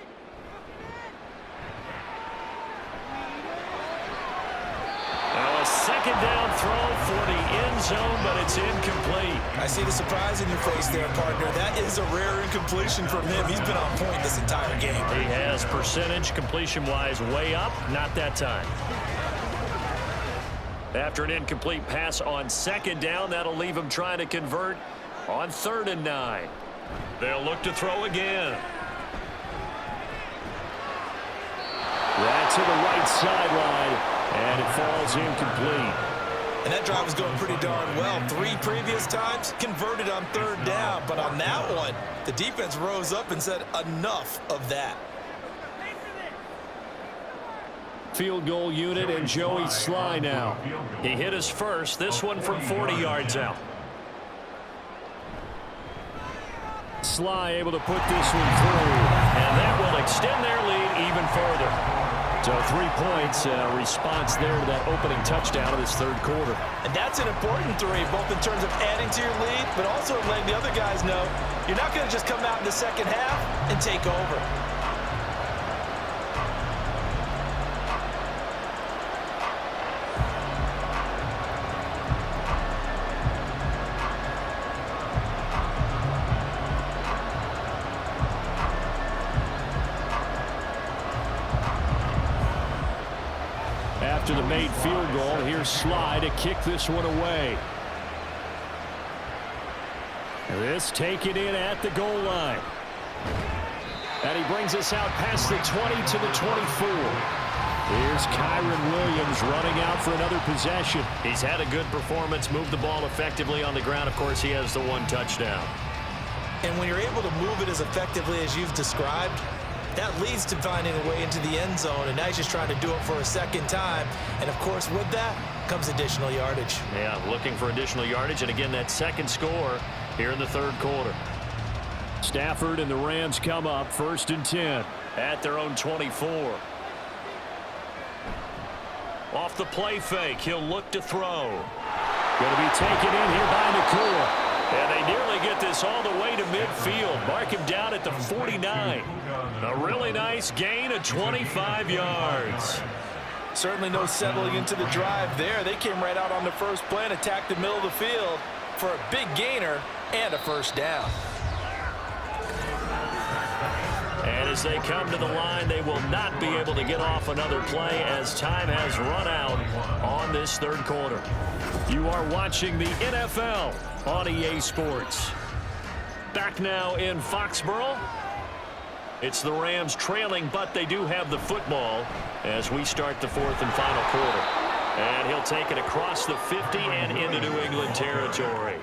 Now a 2nd down throw for the end zone, but it's incomplete. I see the surprise in your face there, partner. That is a rare incompletion from him. He's been on point this entire game. He has percentage completion-wise way up, not that time. After an incomplete pass on 2nd down, that'll leave him trying to convert on 3rd and 9. They'll look to throw again. Right to the right sideline. And it falls incomplete. And that drive was going pretty darn well. 3 previous times, converted on 3rd down. But on that one, the defense rose up and said, enough of that. Field goal unit and Joey Sly now. He hit his first, this one from 40 yards out. Sly able to put this one through. And that will extend their lead even further. So 3 points, response there to that opening touchdown of this 3rd quarter. And that's an important 3, both in terms of adding to your lead, but also letting the other guys know you're not going to just come out in the 2nd half and take over. after the made field goal. Here's Sly to kick this one away. This taken in at the goal line. And he brings us out past the 20 to the 24. Here's Kyron Williams running out for another possession. He's had a good performance, moved the ball effectively on the ground. Of course, he has the one touchdown. And when you're able to move it as effectively as you've described, that leads to finding a way into the end zone, and now he's just trying to do it for a second time. And, of course, with that comes additional yardage. Yeah, looking for additional yardage, and again, that second score here in the third quarter. Stafford and the Rams come up 1st and 10. At their own 24. Off the play fake, he'll look to throw. Going to be taken in here by Nakua. And they nearly get this all the way to midfield. Mark him down at the 49. A really nice gain of 25 yards. Certainly no settling into the drive there. They came right out on the first play and attacked the middle of the field for a big gainer and a first down. And as they come to the line, they will not be able to get off another play as time has run out on this third quarter. You are watching the NFL on EA Sports. Back now in Foxborough. It's the Rams trailing, but they do have the football as we start the fourth and final quarter. And he'll take it across the 50 and into New England territory.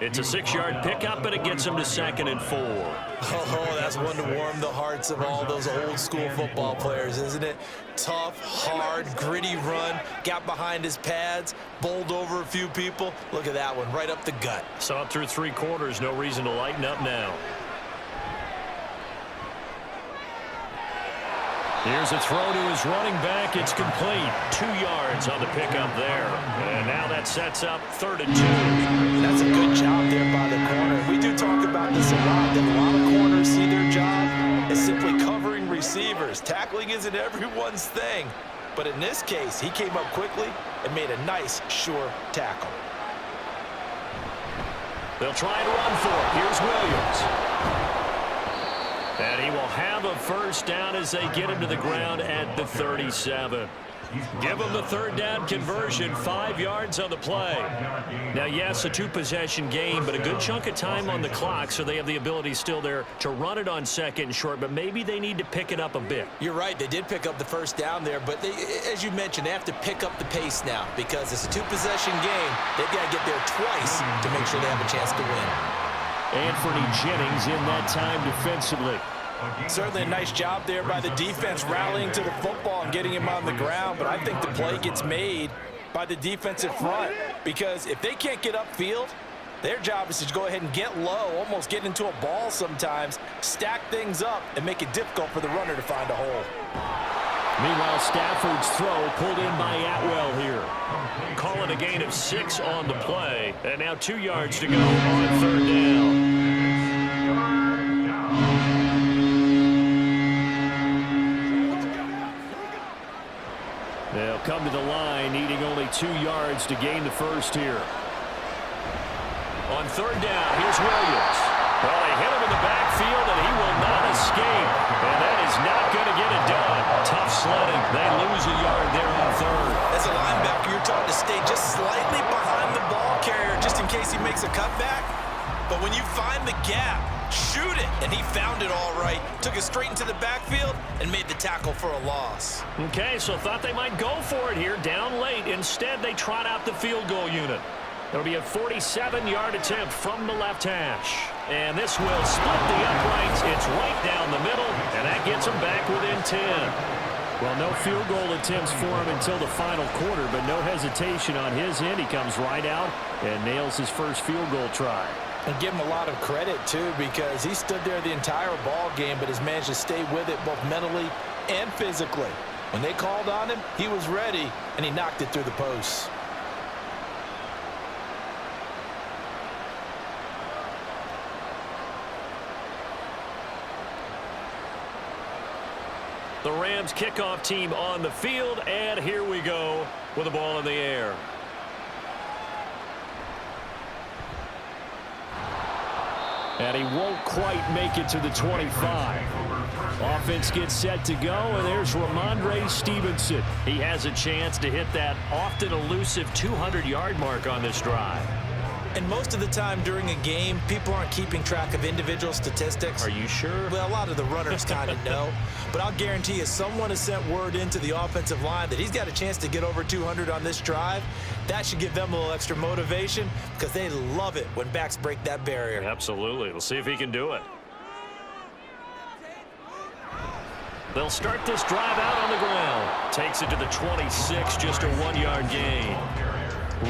It's a 6-yard pickup, but it gets him to 2nd and 4. Oh, that's one to warm the hearts of all those old-school football players, isn't it? Tough, hard, gritty run, got behind his pads, bowled over a few people. Look at that one, right up the gut. Saw it through 3 quarters, no reason to lighten up now. Here's a throw to his running back. It's complete. 2 yards on the pickup there. And now that sets up 3rd and 2. That's a good job there by the corner. We do talk about this a lot, that a lot of corners see their job as simply covering receivers. Tackling isn't everyone's thing. But in this case, he came up quickly and made a nice, sure tackle. They'll try and run for it. Here's Williams. And he will have a first down as they get him to the ground at the 37. Give him the 3rd down conversion, 5 yards on the play. Now, yes, a 2-possession game, but a good chunk of time on the clock, so they have the ability still there to run it on 2nd and short, but maybe they need to pick it up a bit. You're right. They did pick up the first down there, but they, as you mentioned, they have to pick up the pace now because it's a 2-possession game. They've got to get there twice to make sure they have a chance to win. Anthony Jennings in that time defensively. Certainly a nice job there by the defense rallying to the football and getting him on the ground, but I think the play gets made by the defensive front because if they can't get upfield, their job is to go ahead and get low, almost get into a ball sometimes, stack things up, and make it difficult for the runner to find a hole. Meanwhile, Stafford's throw pulled in by Atwell here. Call it a gain of 6 on the play, and now 2 yards to go on 3rd down. They'll come to the line, needing only 2 yards to gain the first here. On 3rd down, here's Williams. Well, they hit him in the backfield, and he will not escape. And that is not going to get it done. Tough sledding. They lose a yard there on 3rd. As a linebacker, you're taught to stay just slightly behind the ball carrier just in case he makes a cutback. But when you find the gap, shoot it. And he found it all right. Took it straight into the backfield and made the tackle for a loss. Okay, so thought they might go for it here down late. Instead, they trot out the field goal unit. It'll be a 47-yard attempt from the left hash. And this will split the uprights. It's right down the middle, and that gets them back within 10. Well, no field goal attempts for him until the final quarter, but no hesitation on his end. He comes right out and nails his first field goal try. And give him a lot of credit, too, because he stood there the entire ball game but has managed to stay with it both mentally and physically. When they called on him, he was ready, and he knocked it through the posts. The Rams kickoff team on the field, and here we go with the ball in the air. And he won't quite make it to the 25. Offense gets set to go, and there's Ramondre Stevenson. He has a chance to hit that often elusive 200-yard mark on this drive. And most of the time during a game, people aren't keeping track of individual statistics. Are you sure? Well, a lot of the runners kind of know. But I'll guarantee you, someone has sent word into the offensive line that he's got a chance to get over 200 on this drive. That should give them a little extra motivation because they love it when backs break that barrier. Absolutely. We'll see if he can do it. They'll start this drive out on the ground. Takes it to the 26, just a 1-yard gain.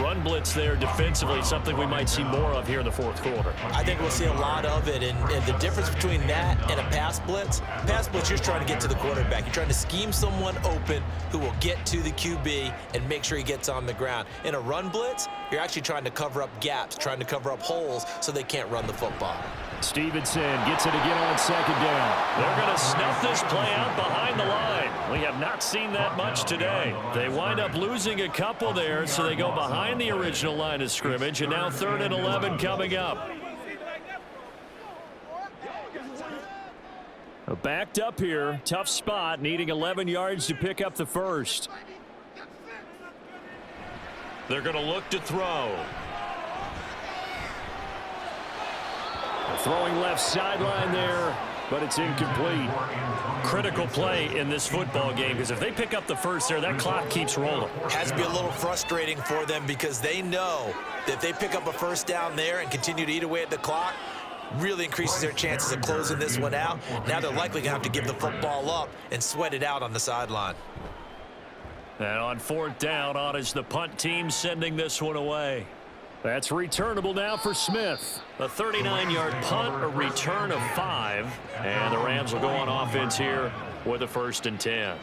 Run blitz there defensively, something we might see more of here in the fourth quarter. I think we'll see a lot of it, and the difference between that and a pass blitz, you're just trying to get to the quarterback. You're trying to scheme someone open who will get to the QB and make sure he gets on the ground. In a run blitz, you're actually trying to cover up gaps, trying to cover up holes so they can't run the football. Stevenson gets it again on second down. They're going to snuff this play out behind the line. We have not seen that much today. They wind up losing a couple there, so they go behind the original line of scrimmage, and now 3rd and 11 coming up. Backed up here, tough spot, needing 11 yards to pick up the first. They're going to look to throw. Throwing left sideline there, but it's incomplete. Critical play in this football game because if they pick up the first there, that clock keeps rolling. Has to be a little frustrating for them because they know that if they pick up a first down there and continue to eat away at the clock, really increases their chances of closing this one out. Now they're likely going to have to give the football up and sweat it out on the sideline. And on 4th down, on is the punt team sending this one away. That's returnable now for Smith. A 39-yard punt, a return of 5. And the Rams will go on offense here with a 1st and 10.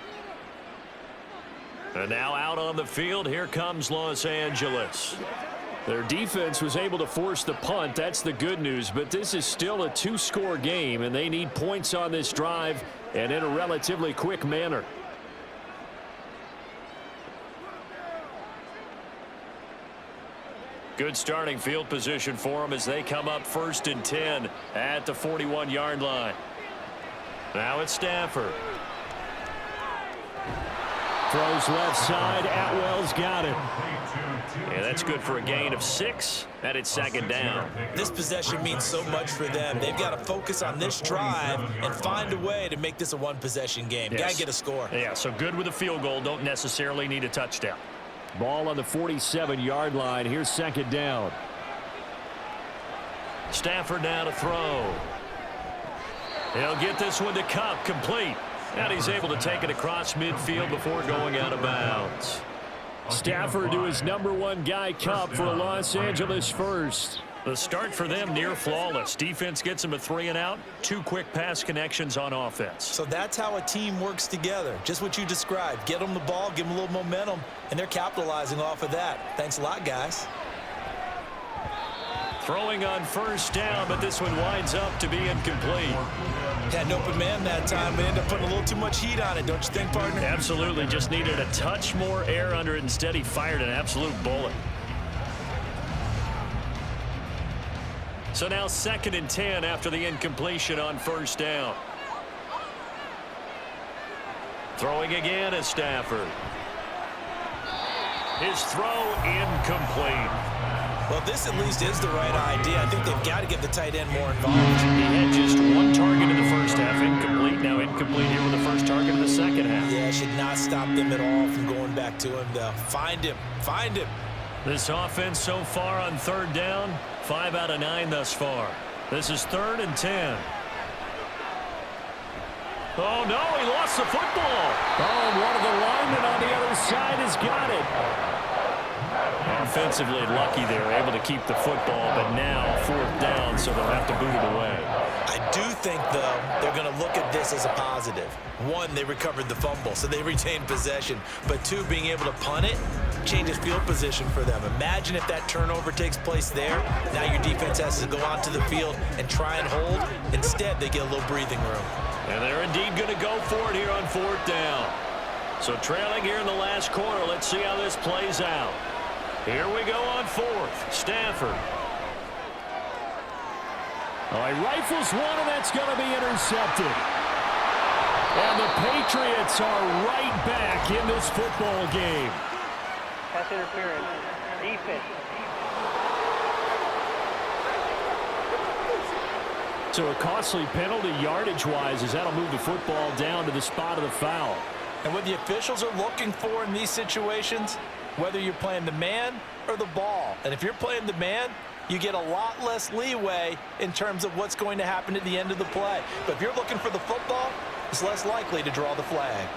And now out on the field, here comes Los Angeles. Their defense was able to force the punt. That's the good news. But this is still a 2-score game, and they need points on this drive and in a relatively quick manner. Good starting field position for them as they come up 1st and 10 at the 41-yard line. Now it's Stafford. Throws left side. Atwell's got it. Yeah, that's good for a gain of 6. And it's 2nd down. This possession means so much for them. They've got to focus on this drive and find a way to make this a one-possession game. Yes. Got to get a score. Yeah, so good with a field goal. Don't necessarily need a touchdown. Ball on the 47-yard line. Here's 2nd down. Stafford now to throw. He'll get this one to Kupp, complete. And he's able to take it across midfield before going out of bounds. Stafford to his #1 guy, Kupp, for a Los Angeles first. The start for them near flawless. Defense gets them a 3 and out. 2 quick pass connections on offense. So that's how a team works together. Just what you described. Get them the ball, give them a little momentum, and they're capitalizing off of that. Thanks a lot, guys. Throwing on 1st down, but this one winds up to be incomplete. Had an open man that time, but ended up putting a little too much heat on it, don't you think, partner? Absolutely. Just needed a touch more air under it. Instead, he fired an absolute bullet. So now 2nd and 10 after the incompletion on 1st down. Throwing again is Stafford. His throw incomplete. Well, this at least is the right idea. I think they've got to get the tight end more involved. He had just 1 target in the first half. Incomplete. Now incomplete here with the first target in the second half. Yeah, should not stop them at all from going back to him, though. Find him. Find him. This offense so far on 3rd down, 5 out of 9 thus far. This is 3rd and 10. Oh, no, he lost the football. Oh, one of the linemen on the other side has got it. Offensively lucky they're able to keep the football, but now 4th down, so they'll have to boot it away. I do think, though, they're going to look at this as a positive. 1, they recovered the fumble, so they retained possession. But 2, being able to punt it changes field position for them. Imagine if that turnover takes place there. Now your defense has to go onto the field and try and hold. Instead, they get a little breathing room. And they're indeed going to go for it here on 4th down. So trailing here in the last quarter, let's see how this plays out. Here we go on 4th. Stafford. Oh, he rifles one, and that's going to be intercepted. And the Patriots are right back in this football game. Pass interference. Defense. So a costly penalty yardage-wise as that'll move the football down to the spot of the foul. And what the officials are looking for in these situations, whether you're playing the man or the ball. And if you're playing the man, you get a lot less leeway in terms of what's going to happen at the end of the play. But if you're looking for the football, it's less likely to draw the flag.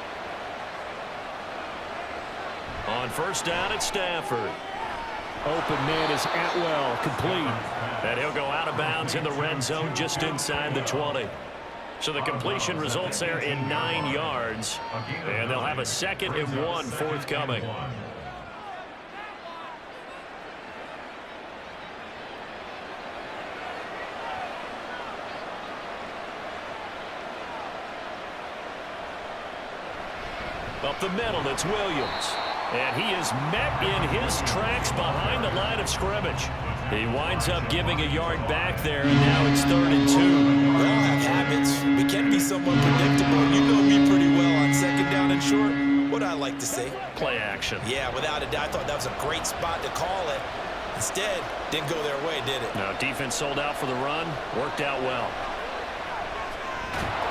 On first down at Stafford. Open man is Atwell, complete. And he'll go out of bounds in the red zone just inside the 20. So the completion results there in 9 yards. And they'll have a 2nd and 1 forthcoming. Up the middle, it's Williams. And he is met in his tracks behind the line of scrimmage. He winds up giving a yard back there, and now it's 3rd and 2. We all have habits. We can be somewhat predictable. You know me pretty well on 2nd down and short. What I like to see? Play action. Yeah, without a doubt. I thought that was a great spot to call it. Instead, didn't go their way, did it? Now defense sold out for the run. Worked out well.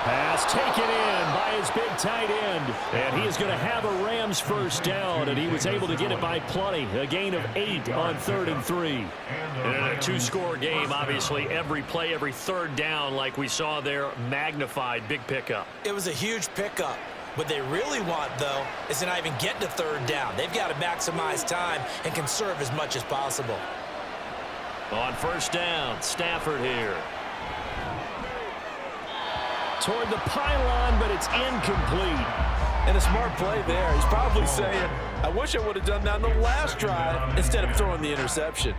Pass taken in by his big tight end. And he is going to have a Rams first down, and he was able to get it by plenty. A gain of 8 on 3rd and 3. And in a 2-score game, obviously, every play, every 3rd down, like we saw there, magnified. Big pickup. It was a huge pickup. What they really want, though, is to not even get to 3rd down. They've got to maximize time and conserve as much as possible. On first down, Stafford here. Toward the pylon, but it's incomplete. And a smart play there. He's probably saying, I wish I would have done that on the last drive instead of throwing the interception.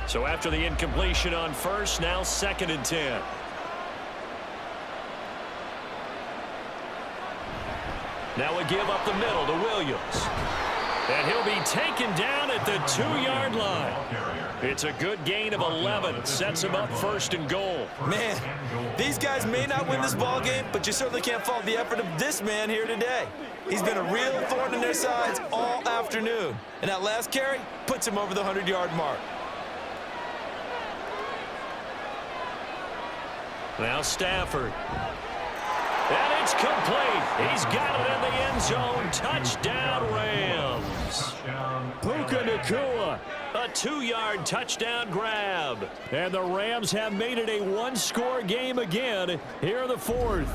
So after the incompletion on first, now 2nd and 10. Now a give up the middle to Williams. And he'll be taken down at the 2-yard line. It's a good gain of 11. Sets him up 1st and goal. Man, these guys may not win this ball game, but you certainly can't fault the effort of this man here today. He's been a real thorn in their sides all afternoon. And that last carry puts him over the 100-yard mark. Now Stafford. And it's complete. He's got it in the end zone. Touchdown, Rams. Puka Nacua, a 2-yard touchdown grab. And the Rams have made it a 1-score game again here in the 4th.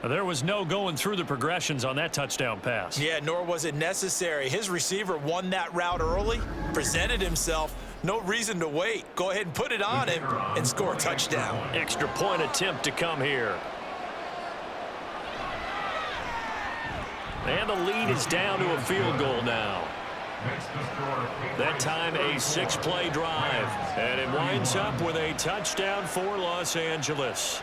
There was no going through the progressions on that touchdown pass. Yeah, nor was it necessary. His receiver won that route early, presented himself. No reason to wait. Go ahead and put it on him and score a touchdown. Extra point attempt to come here. And the lead is down to a field goal now. That time a 6-play drive. And it winds up with a touchdown for Los Angeles.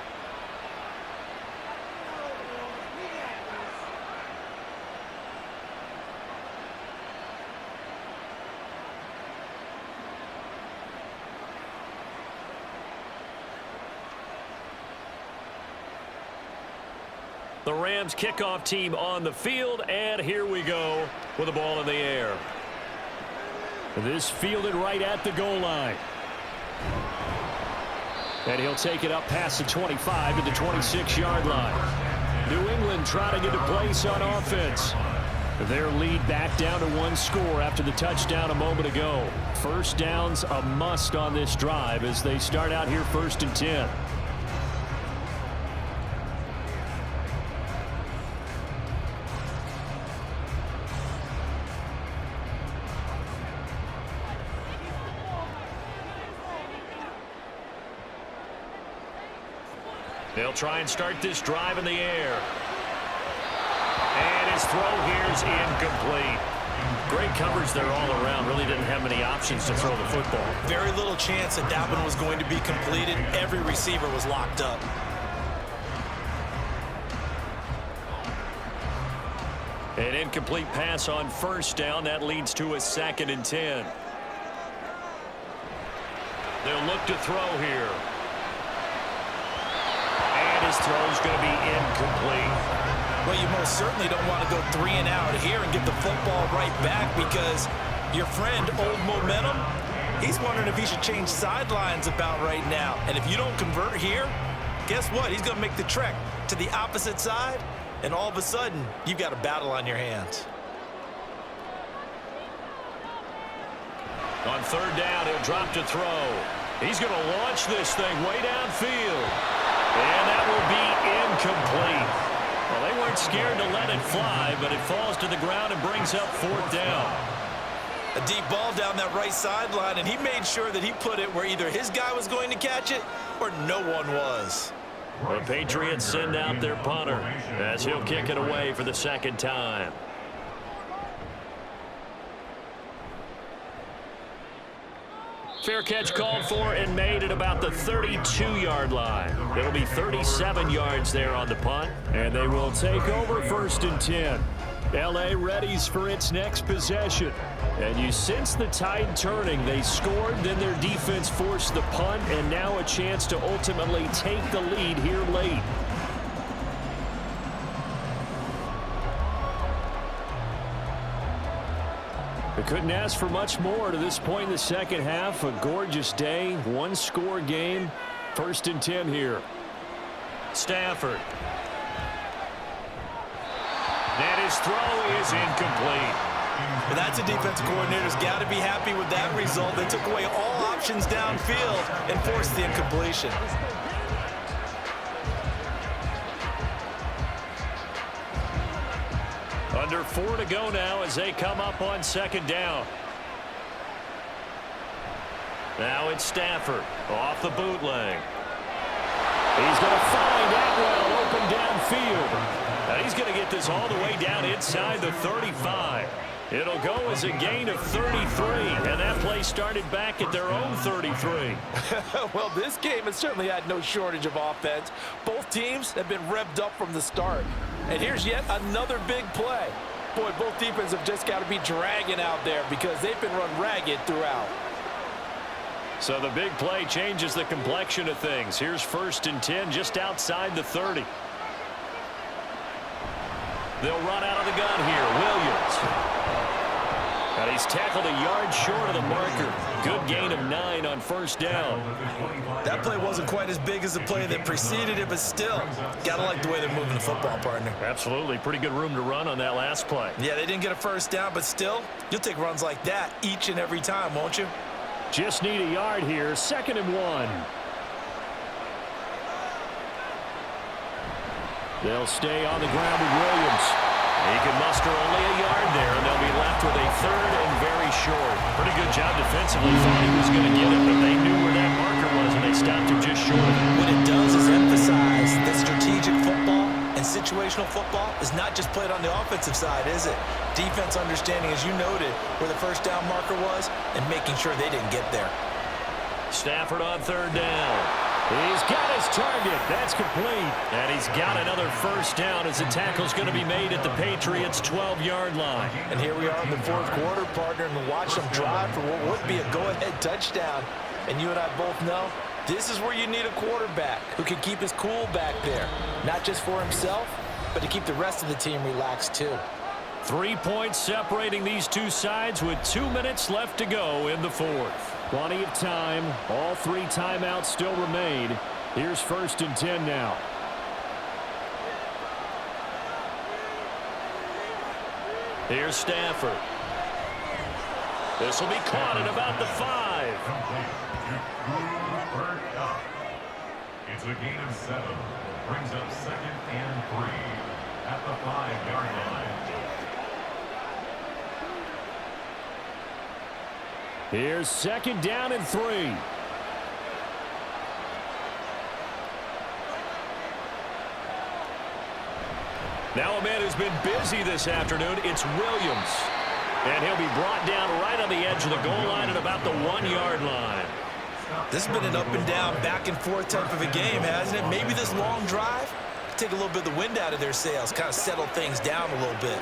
The Rams kickoff team on the field, and here we go with the ball in the air. This fielded right at the goal line. And he'll take it up past the 25 to the 26-yard line. New England trying to get a place on offense. Their lead back down to 1 score after the touchdown a moment ago. First down's a must on this drive as they start out here 1st and 10. They'll try and start this drive in the air. And his throw here is incomplete. Great coverage there all around. Really didn't have many options to throw the football. Very little chance that one was going to be completed. Every receiver was locked up. An incomplete pass on first down. That leads to a 2nd and 10. They'll look to throw here. And his throw's going to be incomplete. Well, you most certainly don't want to go 3 and out here and get the football right back, because your friend, Old Momentum, he's wondering if he should change sidelines about right now. And if you don't convert here, guess what? He's going to make the trek to the opposite side, and all of a sudden, you've got a battle on your hands. On third down, he'll drop to throw. He's going to launch this thing way downfield. And that will be incomplete. Well, they weren't scared to let it fly, but it falls to the ground and brings up fourth down. A deep ball down that right sideline, and he made sure that he put it where either his guy was going to catch it or no one was. The Patriots send out their punter as he'll kick it away for the second time. Fair catch called for and made at about the 32-yard line. It'll be 37 yards there on the punt, and they will take over 1st and 10. L.A. readies for its next possession. And you sense the tide turning. They scored, then their defense forced the punt, and now a chance to ultimately take the lead here late. We couldn't ask for much more to this point in the second half. A gorgeous day, one-score game. 1st and 10 here. Stafford. And his throw is incomplete. But that's a defensive coordinator's got to be happy with that result. They took away all options downfield and forced the incompletion. Under 4 to go now as they come up on 2nd down. Now it's Stafford off the bootleg. He's going to find Atwell open downfield. And he's going to get this all the way down inside the 35. It'll go as a gain of 33, and that play started back at their own 33. Well, this game has certainly had no shortage of offense. Both teams have been revved up from the start. And here's yet another big play. Boy, both defenses have just got to be dragging out there because they've been run ragged throughout. So the big play changes the complexion of things. Here's 1st and 10 just outside the 30. They'll run out of the gun here. Williams. And he's tackled a yard short of the marker. Good gain of 9 on 1st down. That play wasn't quite as big as the play that preceded it, but still, got to like the way they're moving the football, partner. Absolutely. Pretty good room to run on that last play. Yeah, they didn't get a 1st down, but still, you'll take runs like that each and every time, won't you? Just need a yard here. 2nd and 1. They'll stay on the ground with Williams. He can muster only a yard there, and they'll be left with a 3rd and very short. Pretty good job defensively. Thought he was going to get it, but they knew where that marker was, and they stopped him just short of it. What it does is emphasize that strategic football and situational football is not just played on the offensive side, is it? Defense understanding, as you noted, where the 1st down marker was and making sure they didn't get there. Stafford on 3rd down. He's got his target. That's complete. And he's got another 1st down as the tackle's going to be made at the Patriots' 12-yard line. And here we are in the 4th quarter, partner, and watch them drive for what would be a go-ahead touchdown. And you and I both know this is where you need a quarterback who can keep his cool back there. Not just for himself, but to keep the rest of the team relaxed too. 3 points separating these two sides with 2 minutes left to go in the 4th. Plenty of time. All 3 timeouts still remain. Here's 1st and 10 now. Here's Stafford. This will be caught at about the 5. It's a gain of 7. Brings up 2nd and 3 at the 5-yard line. Here's 2nd down and 3. Now a man who's been busy this afternoon, it's Williams. And he'll be brought down right on the edge of the goal line at about the 1-yard line. This has been an up and down, back and forth type of a game, hasn't it? Maybe this long drive take a little bit of the wind out of their sails, kind of settle things down a little bit.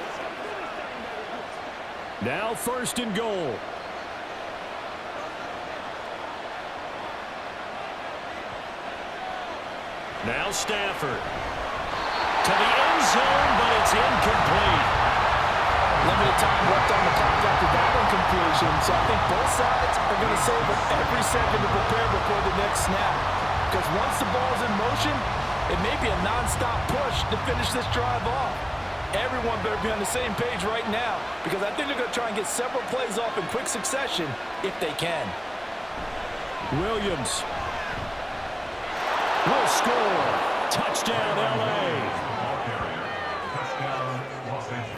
Now 1st and goal. Now Stafford. To the end zone, but it's incomplete. Limited time left on the clock after that incompletion, so I think both sides are going to save every second to prepare before the next snap. Because once the ball's in motion, it may be a non-stop push to finish this drive off. Everyone better be on the same page right now, because I think they're going to try and get several plays off in quick succession if they can. Williams will score. Touchdown, L.A. Touchdown, Los Angeles.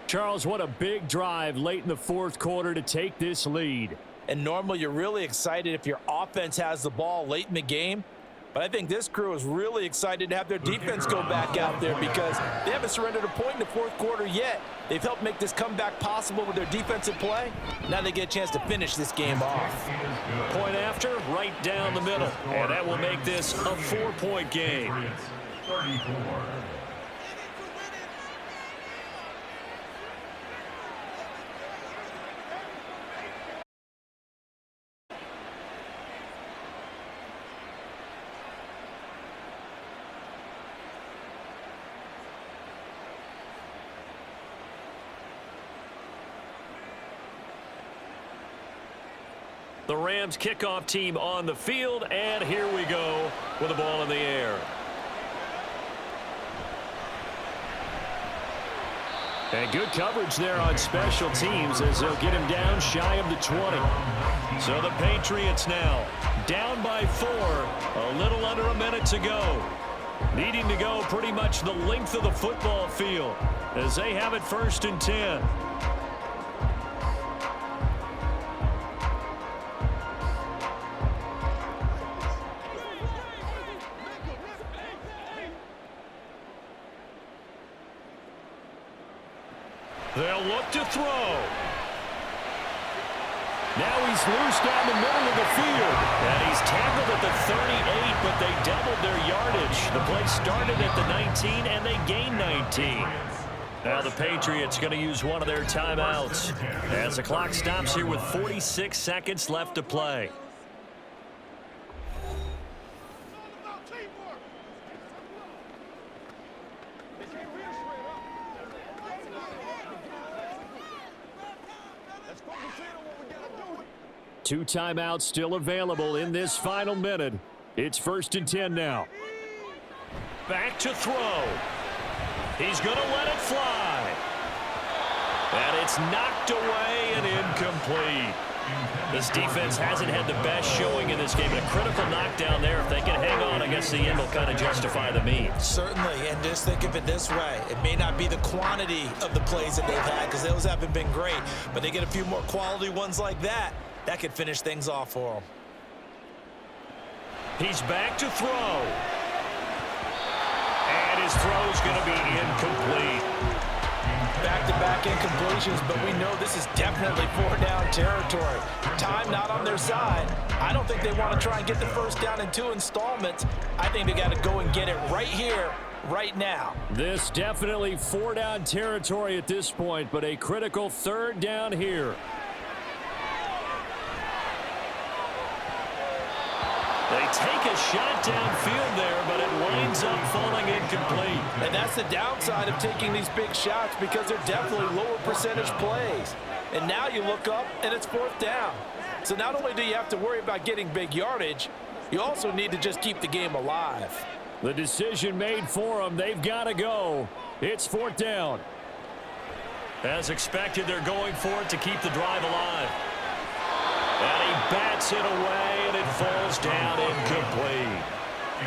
Charles, what a big drive late in the fourth quarter to take this lead. And normally you're really excited if your offense has the ball late in the game. But I think this crew is really excited to have their defense go back out there because they haven't surrendered a point in the fourth quarter yet. They've helped make this comeback possible with their defensive play. Now they get a chance to finish this game off. Point after, right down the middle. And that will make this a 4-point game. 34. The Rams kickoff team on the field, and here we go with the ball in the air. And good coverage there on special teams as they'll get him down shy of the 20. So the Patriots now down by 4, a little under a minute to go. Needing to go pretty much the length of the football field as they have it 1st and 10. They'll look to throw. Now he's loose down the middle of the field. And he's tackled at the 38, but they doubled their yardage. The play started at the 19, and they gained 19. Now the Patriots going to use one of their timeouts as the clock stops here with 46 seconds left to play. Two timeouts still available in this final minute. It's 1st and 10 now. Back to throw. He's going to let it fly. And it's knocked away and incomplete. This defense hasn't had the best showing in this game. A critical knockdown there. If they can hang on, I guess the end will kind of justify the means. Certainly, and just think of it this way. It may not be the quantity of the plays that they've had because those haven't been great, but they get a few more quality ones like that. That could finish things off for him. He's back to throw. And his throw's going to be incomplete. Back-to-back incompletions, but we know this is definitely 4-down territory. Time not on their side. I don't think they want to try and get the first down in 2 installments. I think they got to go and get it right here, right now. This definitely 4-down territory at this point, but a critical 3rd down here. They take a shot downfield there, but it winds up falling incomplete. And that's the downside of taking these big shots because they're definitely lower percentage plays. And now you look up, and it's 4th down. So not only do you have to worry about getting big yardage, you also need to just keep the game alive. The decision made for them. They've got to go. It's 4th down. As expected, they're going for it to keep the drive alive. And he bats it away, and it falls down incomplete.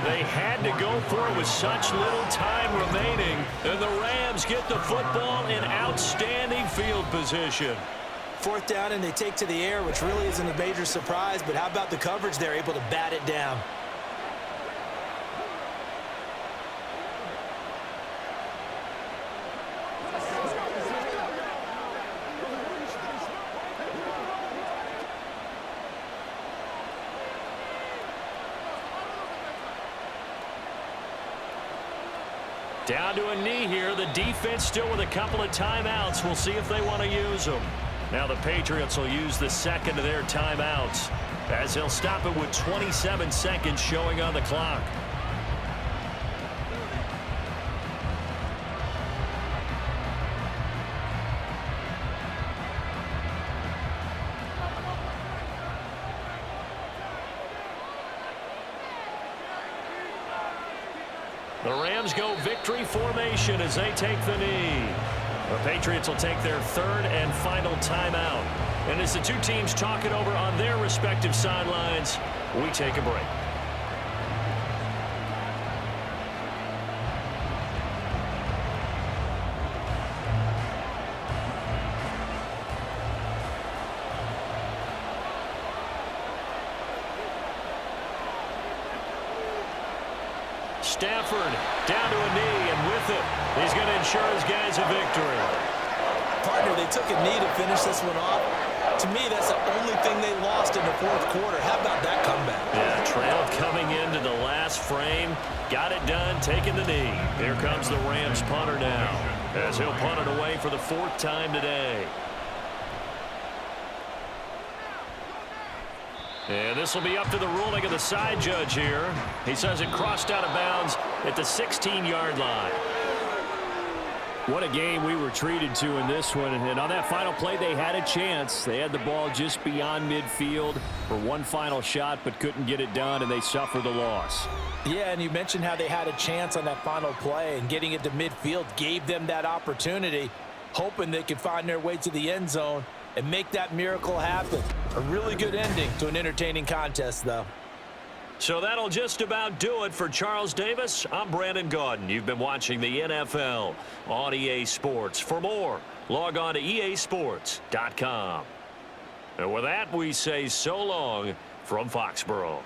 They had to go for it with such little time remaining, and the Rams get the football in outstanding field position. 4th down, and they take to the air, which really isn't a major surprise, but how about the coverage? They're able to bat it down. Down to a knee here. The defense still with a couple of timeouts. We'll see if they want to use them. Now the Patriots will use the second of their timeouts, as he'll stop it with 27 seconds showing on the clock. The Rams go victory formation as they take the knee. The Patriots will take their third and final timeout. And as the two teams talk it over on their respective sidelines, we take a break. Stafford down to a knee, and with it, he's going to ensure his guys a victory. Partner, they took a knee to finish this one off. To me, that's the only thing they lost in the fourth quarter. How about that comeback? Yeah, trailed coming into the last frame. Got it done, taking the knee. Here comes the Rams punter now, as he'll punt it away for the fourth time today. And this will be up to the ruling of the side judge here. He says it crossed out of bounds at the 16-yard line. What a game we were treated to in this one. And on that final play, they had a chance. They had the ball just beyond midfield for one final shot, but couldn't get it done, and they suffered the loss. Yeah, and you mentioned how they had a chance on that final play, and getting it to midfield gave them that opportunity, hoping they could find their way to the end zone and make that miracle happen. A really good ending to an entertaining contest, though. So that'll just about do it for Charles Davis. I'm Brandon Gaudin. You've been watching the NFL on EA Sports. For more, log on to easports.com. And with that, we say so long from Foxborough.